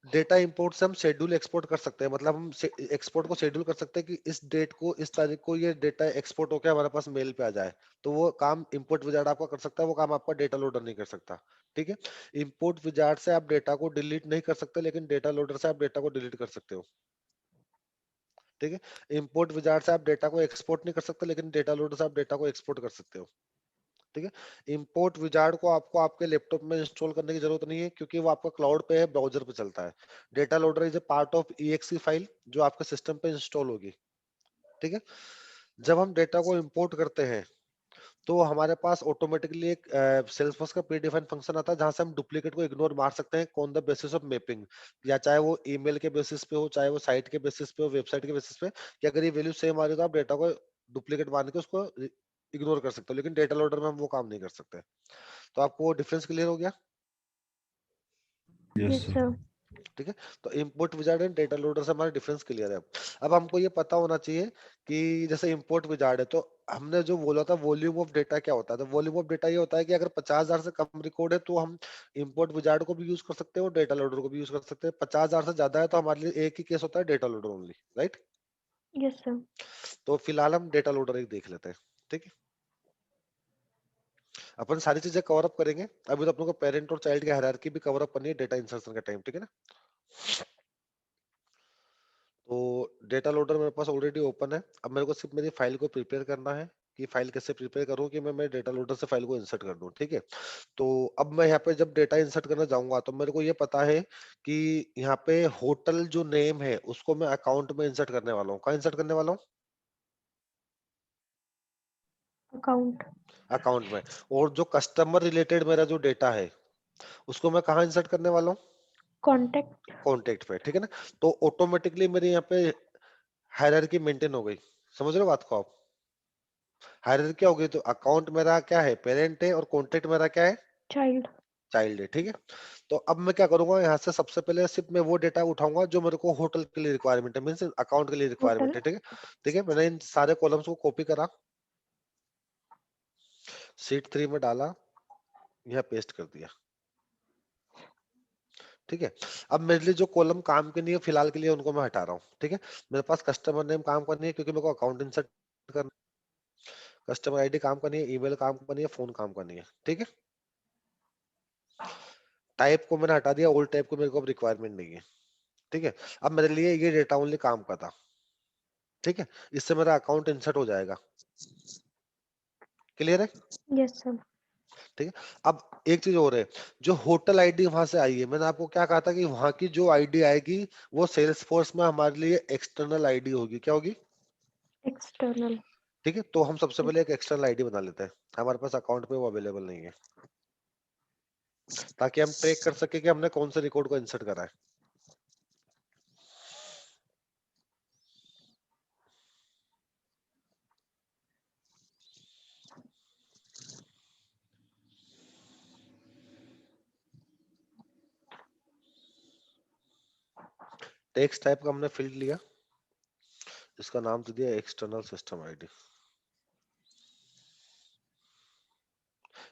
डेटा इंपोर्ट से हम शेड्यूल एक्सपोर्ट कर सकते हैं, मतलब हम एक्सपोर्ट को शेड्यूल कर सकते हैं कि इस डेट को, इस तारीख को ये डेटा एक्सपोर्ट होकर हमारे पास मेल पे आ जाए। तो वो काम इंपोर्ट विजार्ड आपका कर सकता है, वो काम आपका डेटा लोडर नहीं कर सकता, ठीक है। इंपोर्ट विजार्ड से आप डेटा को डिलीट नहीं कर सकते, लेकिन डेटा लोडर से आप डेटा को डिलीट कर सकते हो, ठीक है। इंपोर्ट विजार्ड से आप डेटा को एक्सपोर्ट नहीं कर सकते, लेकिन डेटा लोडर से आप डेटा को एक्सपोर्ट कर सकते हो, ठीक है। इंपोर्ट विजार्ड को आपको आपके लैपटॉप में इंस्टॉल करने की जरूरत नहीं है, क्योंकि वो आपका क्लाउड पे है, ब्राउजर पे चलता है। Data loader is a part of exe file जो आपके सिस्टम पे इंस्टॉल होगी। ठीक है। जब हम डेटा को इंपोर्ट करते हैं तो हमारे पास ऑटोमेटिकली एक सेल्सफोर्स का प्री डिफाइंड फंक्शन आता है, जहां से हम डुप्लीकेट को इग्नोर मार सकते हैं on the basis of mapping, या चाहे वो ईमेल के बेसिस पे हो, चाहे वो साइट के बेसिस पे हो, वेबसाइट के बेसिस पे, कि अगर ये वैल्यू सेम आ रही है तो आप डेटा को डुप्लीकेट मान के उसको इग्नोर कर सकते हो, लेकिन डेटा लोडर में हम वो काम नहीं कर सकते। तो आपको वो डिफरेंस क्लियर हो गया? Yes yes sir. सर। ठीक है। तो import wizard and data loader से हमारा डिफरेंस क्लियर है। अब हमको ये पता होना चाहिए कि जैसे इंपोर्ट विजार्ड है, तो हमने जो बोला था वॉल्यूम ऑफ डेटा क्या होता है, तो वॉल्यूम ऑफ डेटा ये होता है कि अगर 50,000 से कम रिकॉर्ड है तो हम इंपोर्ट विजार्ड को भी यूज कर सकते हैं और डेटा लोडर को भी यूज कर सकते हैं। 50,000 से ज्यादा है तो हमारे लिए एक ही केस होता है, data loader only, right. Yes sir. तो फिलहाल हम डेटा लोडर एक देख लेते हैं। ठीक है। अपन सारी चीजें कवर अप करेंगे, अभी तो अपने को पेरेंट और चाइल्ड की हायरार्की भी कवर अप करनी है डेटा इंसर्शन का टाइम। ठीक है ना। तो डेटा लोडर मेरे पास ऑलरेडी ओपन है। अब मेरे को सिर्फ मेरी फाइल को प्रिपेयर करना है कि फाइल कैसे प्रिपेयर करूं कि मैं डेटा लोडर से फाइल को इंसर्ट कर दूं। ठीक है। तो अब मैं यहाँ पे जब डेटा इंसर्ट करना जाऊंगा तो मेरे को ये पता है कि यहाँ पे होटल जो नेम है उसको मैं अकाउंट में इंसर्ट करने वाला हूँ। कहाँ इंसर्ट करने वाला हूँ? अकाउंट। अकाउंट में। और जो कस्टमर रिलेटेड मेरा जो डेटा है उसको मैं कहाँ इंसर्ट करने वाला हूँ? कॉन्टेक्ट। कॉन्टेक्ट पे। ठीक है ना। तो ऑटोमेटिकली मेरे यहाँ पे हायरार्की मेंटेन हो गई। समझ रहे हो बात को आप? हायरार्की क्या हो गई? तो अकाउंट मेरा क्या है? पेरेंट है, और कॉन्टेक्ट मेरा क्या है? चाइल्ड। चाइल्ड है। ठीक है। तो अब मैं क्या करूंगा, यहाँ से सबसे पहले सिर्फ मैं वो डेटा उठाऊंगा जो मेरे को होटल के लिए रिक्वायरमेंट है, मीन्स अकाउंट के लिए होटल। रिक्वायरमेंट है। ठीक है। ठीक है। मैंने इन सारे कॉलम्स को कॉपी करा, शीट 3 में डाला, यहाँ पेस्ट कर दिया। ठीक है। अब मेरे लिए जो कॉलम काम के नहीं है फिलहाल के लिए उनको मैं हटा रहा हूँ। ठीक है। मेरे पास कस्टमर नेम काम करनी है क्योंकि मेरे को अकाउंट इंसर्ट करना, कस्टमर आईडी काम करनी है, ईमेल काम करनी है, फोन काम करनी है। ठीक है। टाइप को मैंने हटा दिया, ओल्ड टाइप को मेरे को अब रिक्वायरमेंट नहीं है। ठीक है। अब मेरे लिए ये डेटा ओनली काम का था। ठीक है। इससे मेरा अकाउंट इंसर्ट हो जाएगा। क्लियर है? Yes sir. ठीक है। अब एक चीज और है, जो होटल आईडी वहां से आई है, मैंने आपको क्या कहा था कि वहां की जो आईडी आएगी वो सेल्स फोर्स में हमारे लिए एक्सटर्नल आईडी होगी। क्या होगी? एक्सटर्नल। ठीक है। तो हम सबसे पहले एक एक्सटर्नल आईडी बना लेते हैं, हमारे पास अकाउंट पे वो अवेलेबल नहीं है, ताकि हम ट्रैक कर सके कि हमने कौन से रिकॉर्ड को इंसर्ट करा है। टेक्स्ट टाइप का हमने फील्ड लिया, इसका नाम तो दिया एक्सटर्नल सिस्टम आईडी।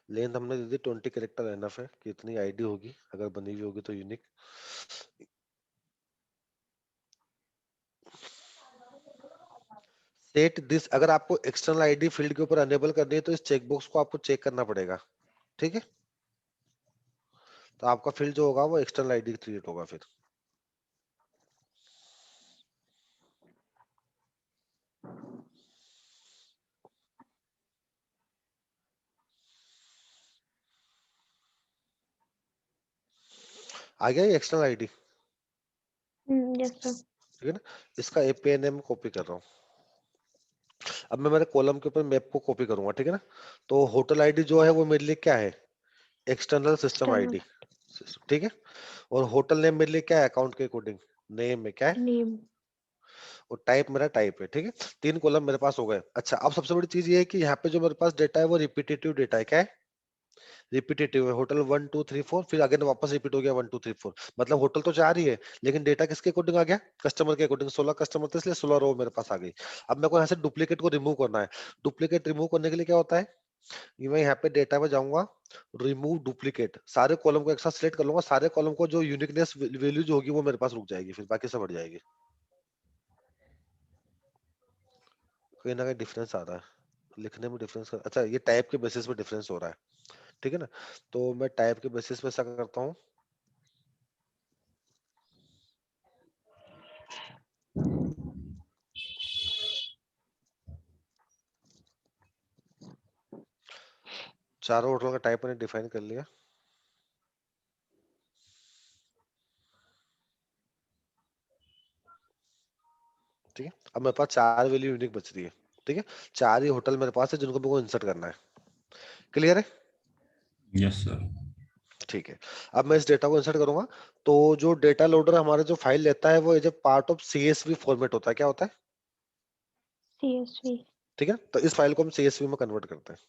लेंथ हमने दे दी 20 कैरेक्टर, एनफ है कि इतनी आईडी होगी, अगर बनी हुई होगी तो यूनिक। सेट दिस, अगर आपको एक्सटर्नल आईडी फील्ड के ऊपर अनेबल करनी है तो इस चेकबॉक्स को आपको चेक करना पड़ेगा। ठीक है। तो आपका फील्ड जो होगा वो एक्सटर्नल आईडी क्रिएट होगा फिर। आ गया ये एक्सटर्नल आईडी। Yes sir. ठीक है ना। इसका एपीआई नेम कॉपी कर रहा हूँ। अब मैं मेरे कॉलम के ऊपर मैप को कॉपी करूंगा। ठीक है ना। तो होटल आईडी जो है वो मेरे लिए क्या है? External system external. आईडी। ठीक है। और होटल नेम मेरे लिए क्या है? अकाउंट के अकॉर्डिंग नेम में क्या है? नेम। और टाइप मेरा टाइप है। ठीक है। 3 कॉलम मेरे पास हो गए। अच्छा, अब सबसे बड़ी चीज ये है कि यहाँ पे जो मेरे पास डेटा है वो रिपीटेटिव डेटा है। क्या है? रिपीटेटिव है। होटल 1 2 3 4, फिर अगेन वापस रिपीट हो गया 1 2 3 4, मतलब होटल तो 4 ही है, लेकिन डेटा किसके अकॉर्डिंग आ गया? कस्टमर के अकॉर्डिंग। 16 कस्टमर थे इसलिए 16 रो मेरे पास आ गई। अब मेरे को यहाँ से डुप्लीकेट को रिमूव करना है। डुप्लीकेट रिमूव करने के लिए क्या होता है, ये मैं यहाँ पे डेटा में जाऊंगा, रिमूव डुप्लीकेट, सारे कॉलम को एक साथ सिलेक्ट कर लूंगा, सारे कॉलम को जो यूनिकनेस वैल्यू जो होगी वो मेरे पास रुक जाएगी, फिर बाकी सब बढ़ जाएगी। कहीं ना कहीं डिफरेंस आ रहा है लिखने में, डिफरेंस। अच्छा, ये टाइप के बेसिस पे डिफरेंस हो रहा है। ठीक है ना। तो मैं टाइप के बेसिस पे ऐसा करता हूँ, चारों होटल का टाइप मैंने डिफाइन कर लिया। ठीक है, अब मेरे पास 4 वैल्यू यूनिक बच रही है। ठीक है, 4 ही होटल मेरे पास है जिनको मेरे को इंसर्ट करना है। क्लियर है? Yes sir. ठीक है, अब मैं इस डेटा को इंसर्ट करूंगा। तो जो डेटा लोडर हमारा जो फाइल लेता है वो as a part of CSV format होता है। क्या होता है? CSV। ठीक है, तो इस फाइल को हम CSV में कन्वर्ट करते हैं।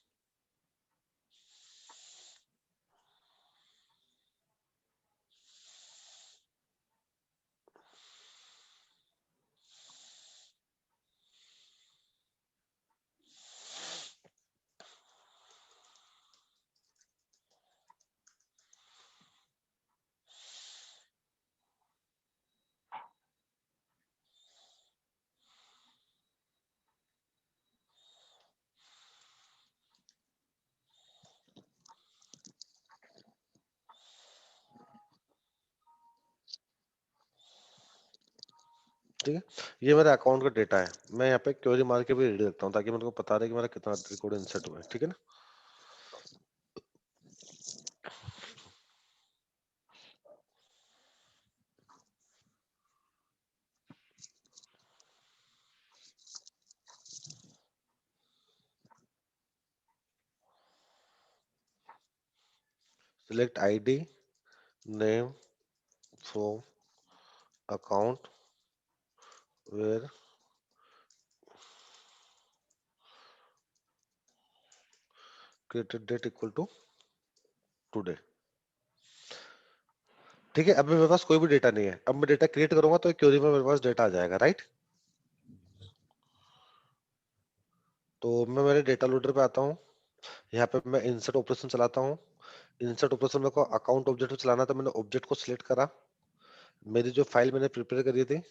ठीक है, ये मेरा अकाउंट का डेटा है। मैं यहाँ पे क्वेरी मार के भी रेडी रखता हूँ ताकि मेरे को पता रहे कि मेरा कितना रिकॉर्ड इंसर्ट हुआ है। ठीक है ना? Select ID, name, from, account, where created date equal to today. ठीक है, अब मेरे पास कोई भी डेटा नहीं है। अब मैं डेटा क्रिएट करूंगा तो क्वेरी में मेरे पास डेटा आ जाएगा। राइट? तो मैं मेरे डेटा लोडर पे आता हूँ। यहाँ पे मैं इंसर्ट ऑपरेशन चलाता हूँ। इंसर्ट ऑपरेशन मेरे को अकाउंट ऑब्जेक्ट को चलाना था। मैंने ऑब्जेक्ट को सिलेक्ट करा। मेरी जो फाइल मैंने प्रिपेयर करी थी,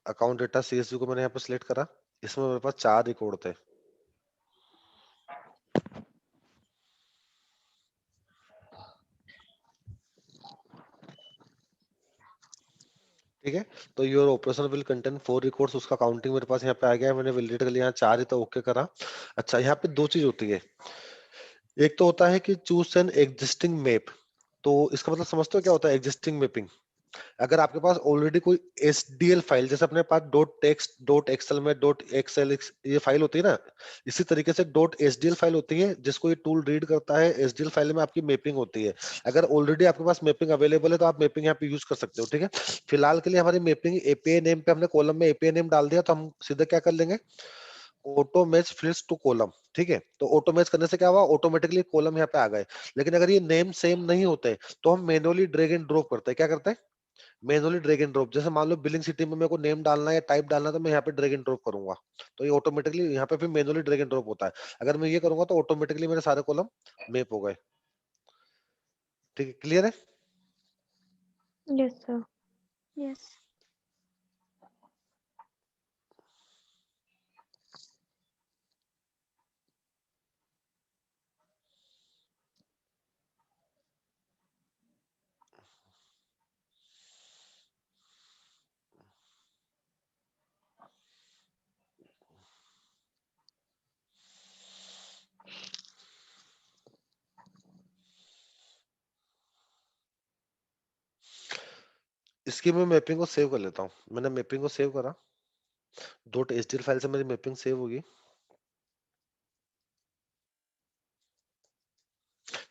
अकाउंट डेटा CSV को मैंने यहाँ पे सिलेक्ट करा। इसमें मेरे पास 4 रिकॉर्ड थे। ठीक है, तो your operation will contain 4 records. उसका काउंटिंग मेरे पास यहाँ पे आ गया है। मैंने वैलिडेट कर लिया। यहाँ 4 ही तो ओके करा। अच्छा, यहाँ पे 2 चीज होती है। एक तो होता है कि चूज एन एग्जिस्टिंग मैप। तो इसका मतलब समझते हो क्या होता है एग्जिस्टिंग मैपिंग? अगर आपके पास ऑलरेडी कोई SDL फाइल, जैसे अपने पास डॉट टेक्स्ट डॉट एक्सएल में डॉट एक्सएल ये फाइल होती है ना, इसी तरीके से डॉट SDL फाइल होती है जिसको ये टूल रीड करता है। SDL फाइल में आपकी मैपिंग होती है। अगर ऑलरेडी आपके पास मैपिंग अवेलेबल है तो आप मैपिंग यहाँ पे यूज कर सकते हो। ठीक है, फिलहाल के लिए हमारी मैपिंग API नेम पे, हमने कॉलम में API नेम डाल दिया तो हम सीधे क्या कर लेंगे, auto match fields to column. ठीक है, तो ऑटो मैच करने से क्या हुआ, ऑटोमेटिकली कॉलम यहाँ पे आ गए। लेकिन अगर ये नेम सेम नहीं होते तो हम मैनुअली ड्रैग एंड ड्रॉप करते हैं। क्या करते हैं? Manually drag and drop. जैसे मान लो बिलिंग सिटी में मेरे को नेम डालना है या टाइप डालना है तो मैं यहाँ पे ड्रैग एंड ड्रॉप करूंगा तो ये ऑटोमेटिकली यहाँ पे फिर मैनुअली ड्रैग एंड ड्रॉप होता है। अगर मैं ये करूंगा तो ऑटोमेटिकली मेरे सारे कॉलम मैप हो गए। ठीक है, क्लियर है? Yes sir. यस। इसकी मैं मैपिंग को सेव कर लेता हूँ। मैंने मैपिंग को सेव करा। डॉट एचडीएल फाइल से मेरी मैपिंग सेव होगी।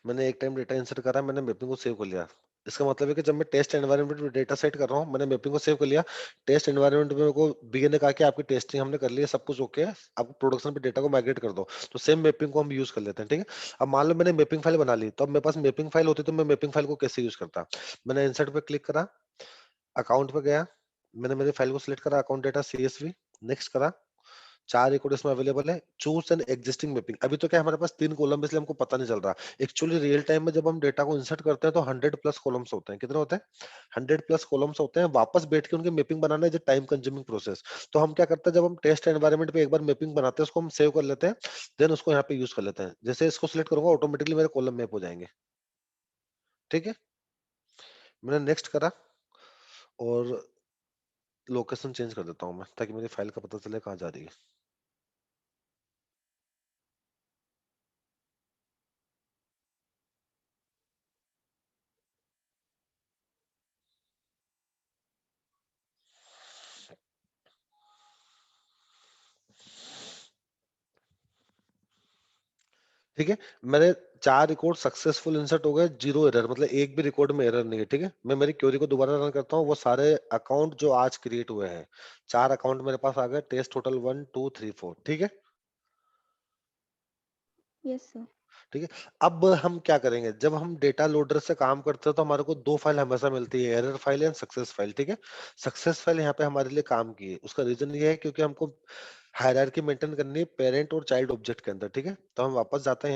मैंने एक टाइम डेटा इंसर्ट करा, मैंने मैपिंग को सेव कर लिया। इसका मतलब है कि जब मैं टेस्ट एनवायरनमेंट में डेटा सेट कर रहा हूँ, मैंने मैपिंग को सेव कर लिया। टेस्ट एनवायरनमेंट में मेरे को बीए ने कहा कि आपकी टेस्टिंग हमने कर ली है, सब कुछ ओके है, आपको प्रोडक्शन पे डेटा को माइग्रेट कर दो। तो सेम मैपिंग को हम यूज कर लेते हैं। ठीक है, अब मान लो मैंने मैपिंग फाइल बना ली, तो अब मेरे पास मैपिंग फाइल होती तो मैं मैपिंग फाइल को कैसे यूज करता। मैंने इंसर्ट पे क्लिक करा, अकाउंट पे गया, मैंने मेरी फाइल को सिलेक्ट करा, अकाउंट डेटा CSV, नेक्स्ट करा। 4 रिकॉर्ड इसमें अवेलेबल है। Choose an existing mapping. अभी तो क्या हमारे पास 3 कॉलम, इसलिए हमको पता नहीं चल रहा। एक्चुअली रियल टाइम में जब हम डेटा को इंसर्ट करते हैं तो 100 प्लस कॉलम्स होते हैं। कितने होते हैं? 100 प्लस कॉलम्स होते हैं। वापस बैठ के उनकी mapping banana is time consuming process. तो हम क्या करते हैं, जब हम टेस्ट एनवायरनमेंट पे एक बार मैपिंग बनाते हैं उसको हम सेव कर लेते हैं, देन उसको यहाँ पे यूज कर लेते हैं। जैसे इसको सिलेक्ट करूंगा ऑटोमेटिकली मेरे कॉलम मैप हो जाएंगे। ठीक है, मैंने नेक्स्ट करा, और लोकेशन चेंज कर देता हूँ मैं, ताकि मेरी फाइल का पता चले कहाँ जा रही है। ठीक है, मेरे 4 रिकॉर्ड सक्सेसफुल इंसर्ट हो गए, 0 एरर, मतलब एक भी रिकॉर्ड में एरर नहीं है। ठीक है, मैं मेरी क्वेरी को दोबारा रन करता हूँ, वो सारे अकाउंट जो आज क्रिएट हुए हैं, 4 अकाउंट मेरे पास आ गए, टेस्ट टोटल 1 2 3 4। ठीक है, यस सर। ठीक है। अब हम क्या करेंगे, जब हम डेटा लोडर से काम करते हैं तो हमारे को 2 फाइल हमेशा मिलती है, error file and success file. ठीक है, सक्सेस फाइल यहाँ पे हमारे लिए काम की है, उसका रीजन ये है क्योंकि हमको हायरार्की मेंटेन करनी है पेरेंट और चाइल्ड ऑब्जेक्ट के अंदर। ठीक है, तो हम वापस जाते हैं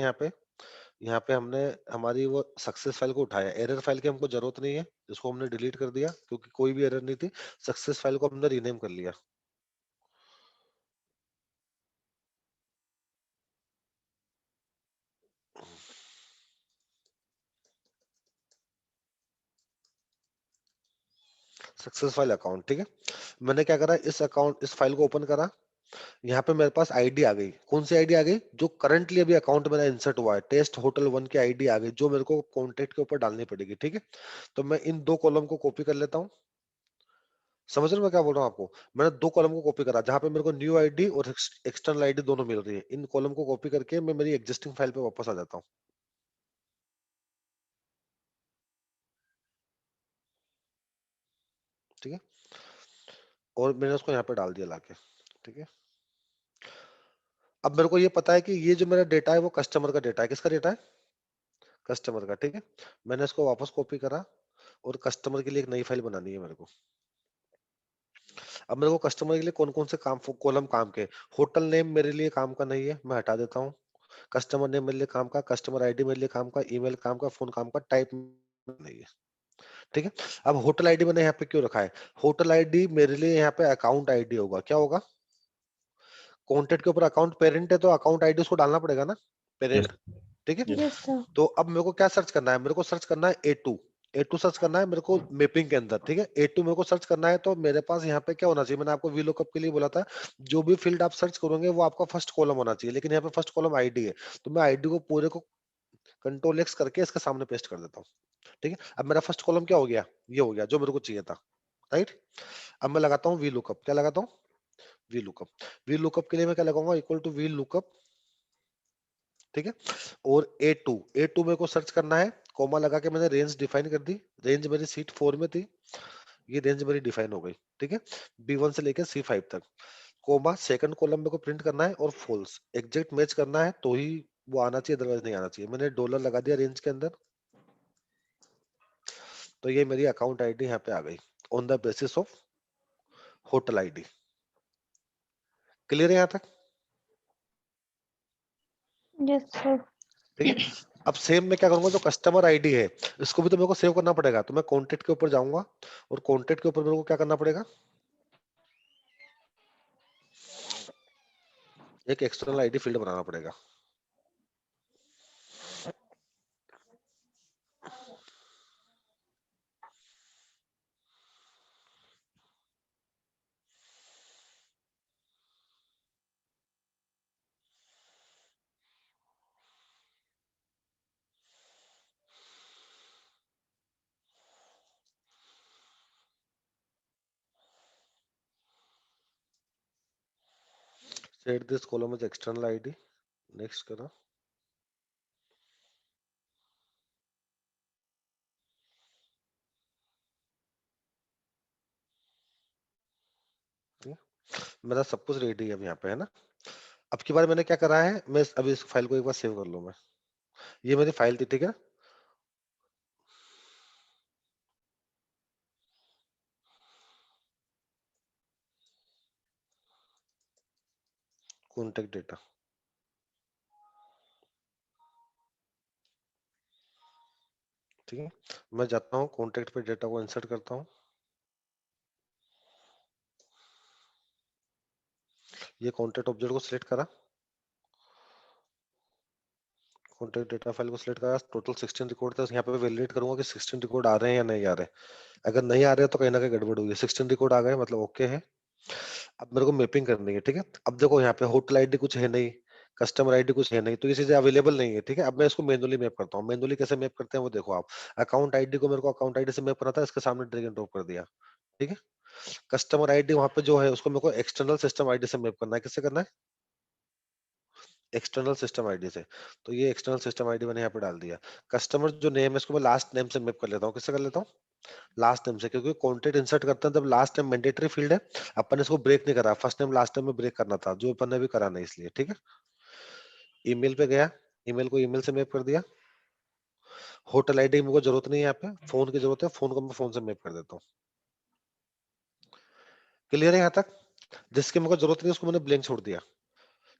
यहाँ पे हमने हमारी वो सक्सेस फाइल को उठाया, एरर फाइल की हमको जरूरत नहीं है, इसको हमने डिलीट कर दिया क्योंकि कोई भी एरर नहीं थी। सक्सेस फाइल को हमने रीनेम कर लिया। Success file account. ठीक है, मैंने क्या करा, इस अकाउंट इस फाइल को ओपन करा, यहाँ पे मेरे पास आईडी आ गई। कौन सी आईडी आ गई, जो करंटली अभी अकाउंट मेरा इंसर्ट हुआ है, टेस्ट होटल 1 की आईडी आ गई, जो मेरे को कॉन्टेक्ट के ऊपर डालनी पड़ेगी। ठीक है, तो मैं इन 2 कॉलम को कॉपी कर लेता हूँ। समझ रहे हो मैं क्या बोल रहा हूँ आपको, मैंने 2 कॉलम को कॉपी करा, जहां पे मेरे को न्यू आईडी और एक्सटर्नल आईडी दोनों मिल रही है। इन कॉलम को कॉपी करके मैं मेरी एग्जिस्टिंग फाइल पे वापस आ जाता हूँ। ठीक है, और मैंने उसको यहाँ पे डाल दिया लाके। ठीक है, अब मेरे को ये पता है कि ये जो मेरा डेटा है वो कस्टमर का डेटा है। किसका डेटा है, कस्टमर का। ठीक है, मैंने इसको वापस कॉपी करा और कस्टमर के लिए एक नई फाइल बनानी है मेरे को। अब मेरे को कस्टमर के लिए कौन कौन से काम कॉलम काम के, होटल नेम मेरे लिए काम का नहीं है, मैं हटा देता हूँ। कस्टमर नेम मेरे लिए काम का, कस्टमर आईडी मेरे लिए काम का, ईमेल काम का, फोन काम का, टाइप नहीं है। ठीक है, अब होटल आईडी मैंने यहाँ पे क्यों रखा है, होटल आईडी मेरे लिए यहाँ पे अकाउंट आईडी होगा। क्या होगा, कॉन्टेक्ट के ऊपर अकाउंट पेरेंट है तो अकाउंट आईडी उसको डालना पड़ेगा ना, Yes, पेरेंट। ठीक है, yes. Yes sir. तो अब मेरे को क्या सर्च करना है, मेरे को सर्च करना है ए टू सर्च करना है मेरे को मैपिंग के अंदर। ठीक है, ए टू मेरे को सर्च करना है, तो मेरे पास यहाँ पे क्या होना चाहिए, मैंने आपको वीलुकअप के लिए बोला था, जो भी फील्ड आप सर्च करोगे वो आपका फर्स्ट कॉलम होना चाहिए, लेकिन यहाँ पे फर्स्ट कॉलम आईडी है, तो मैं आईडी को पूरे को कंट्रोल एक्स करके इसके सामने पेस्ट कर देता हूँ। ठीक है, अब मेरा फर्स्ट कॉलम क्या हो गया, ये हो गया जो मेरे को चाहिए था। राइट, अब मैं लगाता हूँ वी लुकअप। क्या लगाता हूँ, वी लुकअप। वी लुकअप के लिए मैं क्या लगाऊंगा, इक्वल टू वी लुकअप। ठीक है, और ए टू मेरे को सर्च करना है, कोमा लगा के मैंने रेंज डिफाइन कर दी, रेंज मेरी सीट 4 में थी, ये रेंज मेरी डिफाइन हो गई। ठीक है, B1 से लेकर C5 तक, कोमा सेकंड कॉलम में को प्रिंट करना है और फॉल्स एग्जैक्ट मैच करना है तो ही वो आना चाहिए, अदरवाइज नहीं आना चाहिए। मैंने डॉलर लगा दिया रेंज के अंदर, तो ये मेरी अकाउंट आईडी यहाँ पे आ गई on the basis of hotel ID. Clear है यहाँ तक। Yes sir. ठीक है, अब सेम मैं क्या करूंगा, जो कस्टमर आईडी है इसको भी तो मेरे को सेव करना पड़ेगा, तो मैं कॉन्टेक्ट के ऊपर जाऊंगा और कॉन्टेक्ट के ऊपर मेरे को क्या करना पड़ेगा, एक एक्सटर्नल आईडी फील्ड बनाना पड़ेगा। Set this column is external ID, next करा। ठीक है? मेरा सब कुछ रेडी है अब यहाँ पे, है ना। अब की बार मैंने क्या करा है, मैं अभी इस फाइल को एक बार सेव कर लूं मैं, ये मेरी फाइल थी। ठीक है, कॉन्टेक्ट डेटा। ठीक है, मैं जाता हूँ कॉन्टेक्ट पे डेटा को इंसर्ट करता हूँ, ये कॉन्टेक्ट ऑब्जेक्ट को सिलेक्ट करा, कॉन्टेक्ट डेटा फाइल को सिलेक्ट करा, टोटल 16 रिकॉर्ड थे, यहाँ पे वैलिडेट करूंगा कि 16 रिकॉर्ड आ रहे हैं या नहीं आ रहे। अगर नहीं आ रहे तो कहीं ना कहीं गड़बड़ हुई है। 16 रिकॉर्ड आ गए मतलब ओके है। अब मेरे को मैपिंग करनी है, ठीक है। अब देखो यहाँ पे होटल आईडी कुछ है नहीं, कस्टमर आईडी कुछ है नहीं, तो ये चीजें अवेलेबल नहीं है, ठीक है। अब मैं इसको मैनुअली मैप करता हूँ। मैनुअली कैसे मैप करते हैं वो देखो आप। अकाउंट आईडी को मेरे को अकाउंट आईडी से मैप करना था, इसके सामने ड्रैग एंड ड्रॉप कर दिया, ठीक है। कस्टमर आईडी वहां पे जो है उसको मेरे को एक्सटर्नल सिस्टम आईडी से मैप करना है। किससे करना है? एक्सटर्नल सिस्टम आईडी से। तो ये एक्सटर्नल सिस्टम आईडी मैंने यहाँ पे डाल दिया। कस्टमर जो नेम है इसको मैं लास्ट नेम से मैप कर लेता हूँ। किससे कर लेता हूँ? लास्ट नेम से, क्योंकि कॉन्टेक्ट इंसर्ट करते हैं तब लास्ट नेम मैंडेटरी फील्ड है। अपन इसको ब्रेक नहीं करा, फर्स्ट नेम लास्ट नेम में ब्रेक करना था, जो अपन ने भी करा नहीं, इसलिए ठीक है। ईमेल पे गया, ईमेल को ईमेल से मैप कर दिया। होटल आईडी मेरे को जरूरत नहीं है, यहाँ पे फोन की जरूरत है, फोन को मैं फोन से मैप कर देता हूँ। क्लियर है यहाँ तक? जिसकी मेरे को जरूरत नहीं उसको मैंने ब्लैंक छोड़ दिया,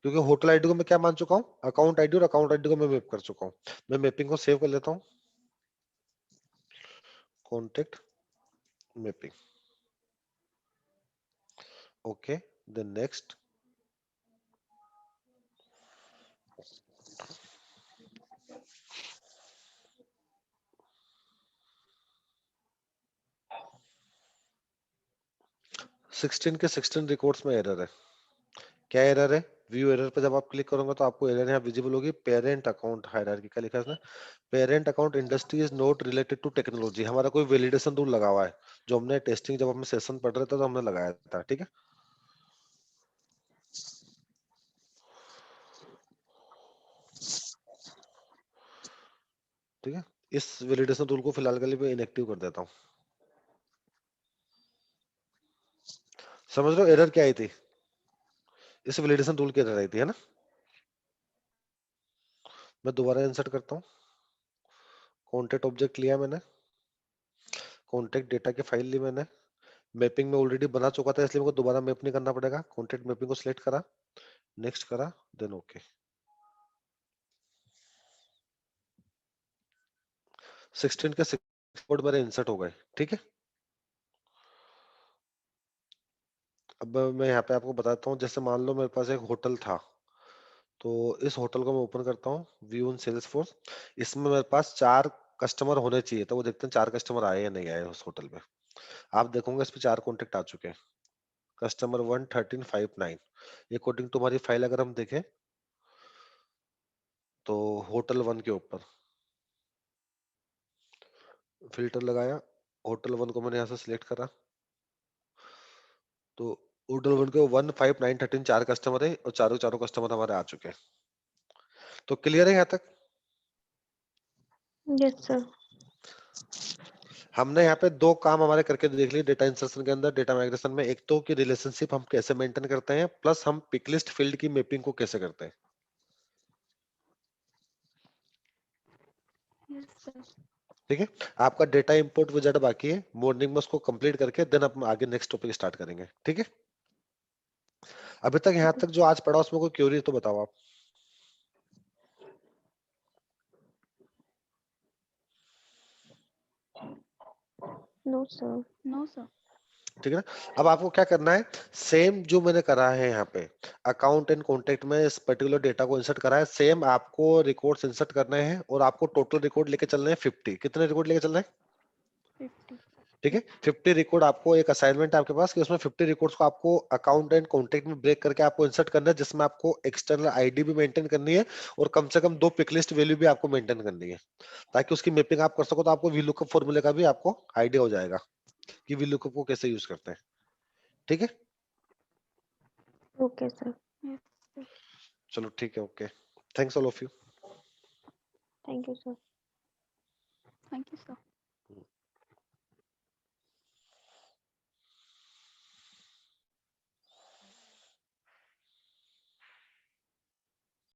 क्योंकि होटल आईडी को मैं क्या मान चुका हूँ? अकाउंट आईडी, और अकाउंट आईडी को मैं मैप कर चुका हूँ। मैं मैपिंग को सेव कर लेता हूँ, contact mapping, okay. Then next. Sixteen के 16 रिकॉर्ड्स में एरर है। क्या एरर है? व्यू एरर पे जब आप क्लिक करोगे तो आपको एरर यहाँ विजिबल होगी। पेरेंट अकाउंट हायरार्की, क्या लिखा है इसमें? Parent account industry is not related to technology. हमारा कोई वैलिडेशन रूल लगा हुआ है, जो हमने टेस्टिंग जब हम सेशन पढ़ रहे थे तो हमने लगाया था, ठीक है। ठीक है, इस वैलिडेशन रूल को फिलहाल के लिए मैं इनएक्टिव कर देता हूँ। समझ लो एरर क्या आई थी? इस वैलिडेशन रूल की एरर आई थी, है ना। मैं दोबारा इंसर्ट करता हूँ। कॉन्टेक्ट ऑब्जेक्ट लिया मैंने, कॉन्टेक्ट डेटा की फाइल ली मैंने। मैपिंग में ऑलरेडी बना चुका था, इसलिए मेरे को दोबारा मैप नहीं करना पड़ेगा। कॉन्टेक्ट मैपिंग को सिलेक्ट करा, नेक्स्ट करा, देन ओके। 16 के 6 कोड मेरे इंसर्ट हो गए, ठीक है। अब मैं यहाँ पे आपको बताता हूँ, जैसे मान लो मेरे पास एक होटल था, तो इस होटल को मैं ओपन करता हूँ, व्यू इन सेल्सफोर्स। इसमें मेरे पास 4 कस्टमर होने चाहिए, तो वो देखते हैं 4 कस्टमर आए या नहीं आए उस होटल पे। आप देखोगे इस पे 4 कॉन्टेक्ट आ चुके हैं। कस्टमर 11359, अकॉर्डिंग टू हमारी फाइल अगर हम देखें तो होटल 1 के ऊपर फिल्टर लगाया, होटल 1 को मैंने यहाँ से सिलेक्ट करा, तो होटल 1 के 15913 4 कस्टमर है, और चारों चारों कस्टमर हमारे आ चुके हैं। तो क्लियर है यहाँ तक? Yes sir. हमने यहाँ पे 2 काम हमारे करके देख लिए डेटा इंसर्शन के अंदर, डेटा माइग्रेशन में। एक तो कि रिलेशनशिप हम कैसे मेंटेन करते हैं, प्लस हम पिकलिस्ट फील्ड की मैपिंग को कैसे करते हैं, यस सर। ठीक है। आपका डेटा इंपोर्ट विजार्ड बाकी है, मॉर्निंग में उसको कंप्लीट करके देन हम आगे नेक्स्ट टॉपिक स्टार्ट करेंगे, ठीक है। अभी तक यहाँ तक जो आज पढ़ा उसमें कोई क्वेरी तो बताओ आप। No sir. No sir. ठीक है ना। अब आपको क्या करना है, सेम जो मैंने करा है यहाँ पे अकाउंट एंड कॉन्टेक्ट में इस पर्टिकुलर डेटा को इंसर्ट करा है, सेम आपको रिकॉर्ड्स इंसर्ट करने हैं, और आपको टोटल रिकॉर्ड लेके चलने हैं 50। कितने रिकॉर्ड लेके चलना है? 50। ठीक है, 50 रिकॉर्ड। आपको एक असाइनमेंट है आपके पास कि उसमें 50 रिकॉर्ड्स को आपको अकाउंट एंड कॉन्टेक्ट में ब्रेक करके आपको इंसर्ट करना है, जिसमें आपको एक्सटर्नल आईडी भी मेंटेन करनी है, और कम से कम 2 पिकलिस्ट वैल्यू भी आपको मेंटेन करनी है, ताकि उसकी मैपिंग आप कर सको। तो आपको वीलुकअप फॉर्मूले का भी आपको आइडिया हो जाएगा कि वीलुकअप को कैसे यूज करते हैं, ठीक है। Okay sir. Yes sir. चलो ठीक है, okay. Thanks all of you. Thank you sir. Thank you sir.